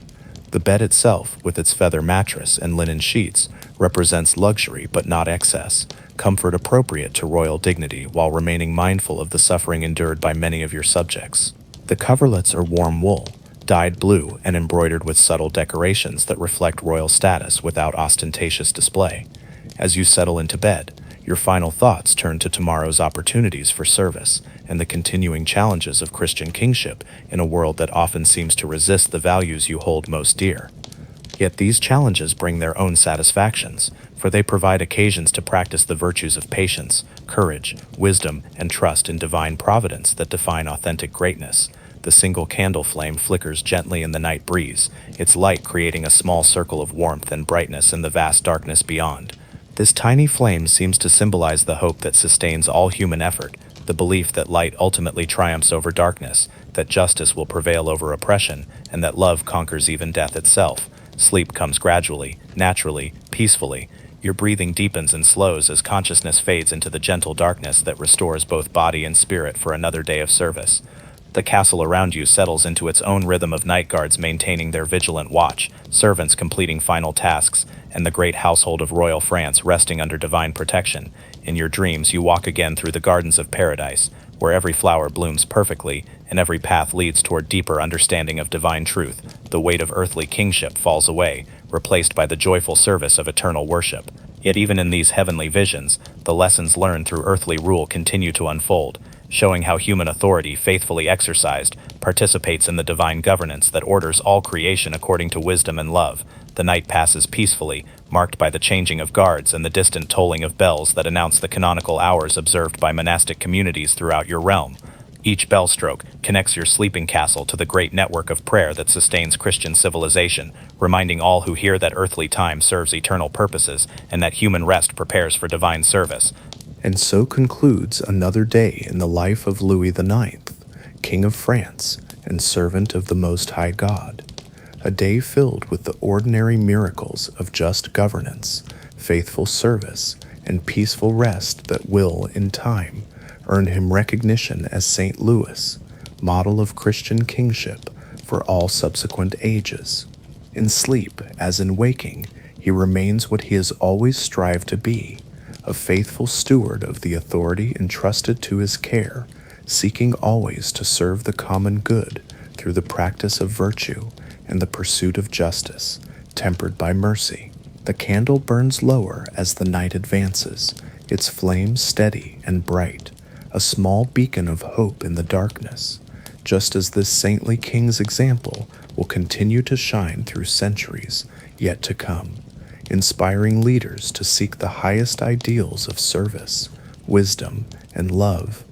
The bed itself, with its feather mattress and linen sheets, represents luxury but not excess, comfort appropriate to royal dignity while remaining mindful of the suffering endured by many of your subjects. The coverlets are warm wool, dyed blue and embroidered with subtle decorations that reflect royal status without ostentatious display. As you settle into bed, your final thoughts turn to tomorrow's opportunities for service and the continuing challenges of Christian kingship in a world that often seems to resist the values you hold most dear. Yet these challenges bring their own satisfactions, for they provide occasions to practice the virtues of patience, courage, wisdom, and trust in divine providence that define authentic greatness. The single candle flame flickers gently in the night breeze, its light creating a small circle of warmth and brightness in the vast darkness beyond. This tiny flame seems to symbolize the hope that sustains all human effort, the belief that light ultimately triumphs over darkness, that justice will prevail over oppression, and that love conquers even death itself. Sleep comes gradually, naturally, peacefully. Your breathing deepens and slows as consciousness fades into the gentle darkness that restores both body and spirit for another day of service. The castle around you settles into its own rhythm of night guards maintaining their vigilant watch, servants completing final tasks, and the great household of royal France resting under divine protection. In your dreams, you walk again through the gardens of paradise, where every flower blooms perfectly, and every path leads toward deeper understanding of divine truth. The weight of earthly kingship falls away, replaced by the joyful service of eternal worship. Yet even in these heavenly visions, the lessons learned through earthly rule continue to unfold, showing how human authority, faithfully exercised, participates in the divine governance that orders all creation according to wisdom and love. The night passes peacefully, marked by the changing of guards and the distant tolling of bells that announce the canonical hours observed by monastic communities throughout your realm. Each bell stroke connects your sleeping castle to the great network of prayer that sustains Christian civilization, reminding all who hear that earthly time serves eternal purposes and that human rest prepares for divine service. And so concludes another day in the life of Louis IX, King of France and servant of the Most High God. A day filled with the ordinary miracles of just governance, faithful service, and peaceful rest that will, in time, earn him recognition as St. Louis, model of Christian kingship for all subsequent ages. In sleep, as in waking, he remains what he has always strived to be, a faithful steward of the authority entrusted to his care, seeking always to serve the common good through the practice of virtue and the pursuit of justice, tempered by mercy. The candle burns lower as the night advances, its flame steady and bright, a small beacon of hope in the darkness, just as this saintly king's example will continue to shine through centuries yet to come, inspiring leaders to seek the highest ideals of service, wisdom, and love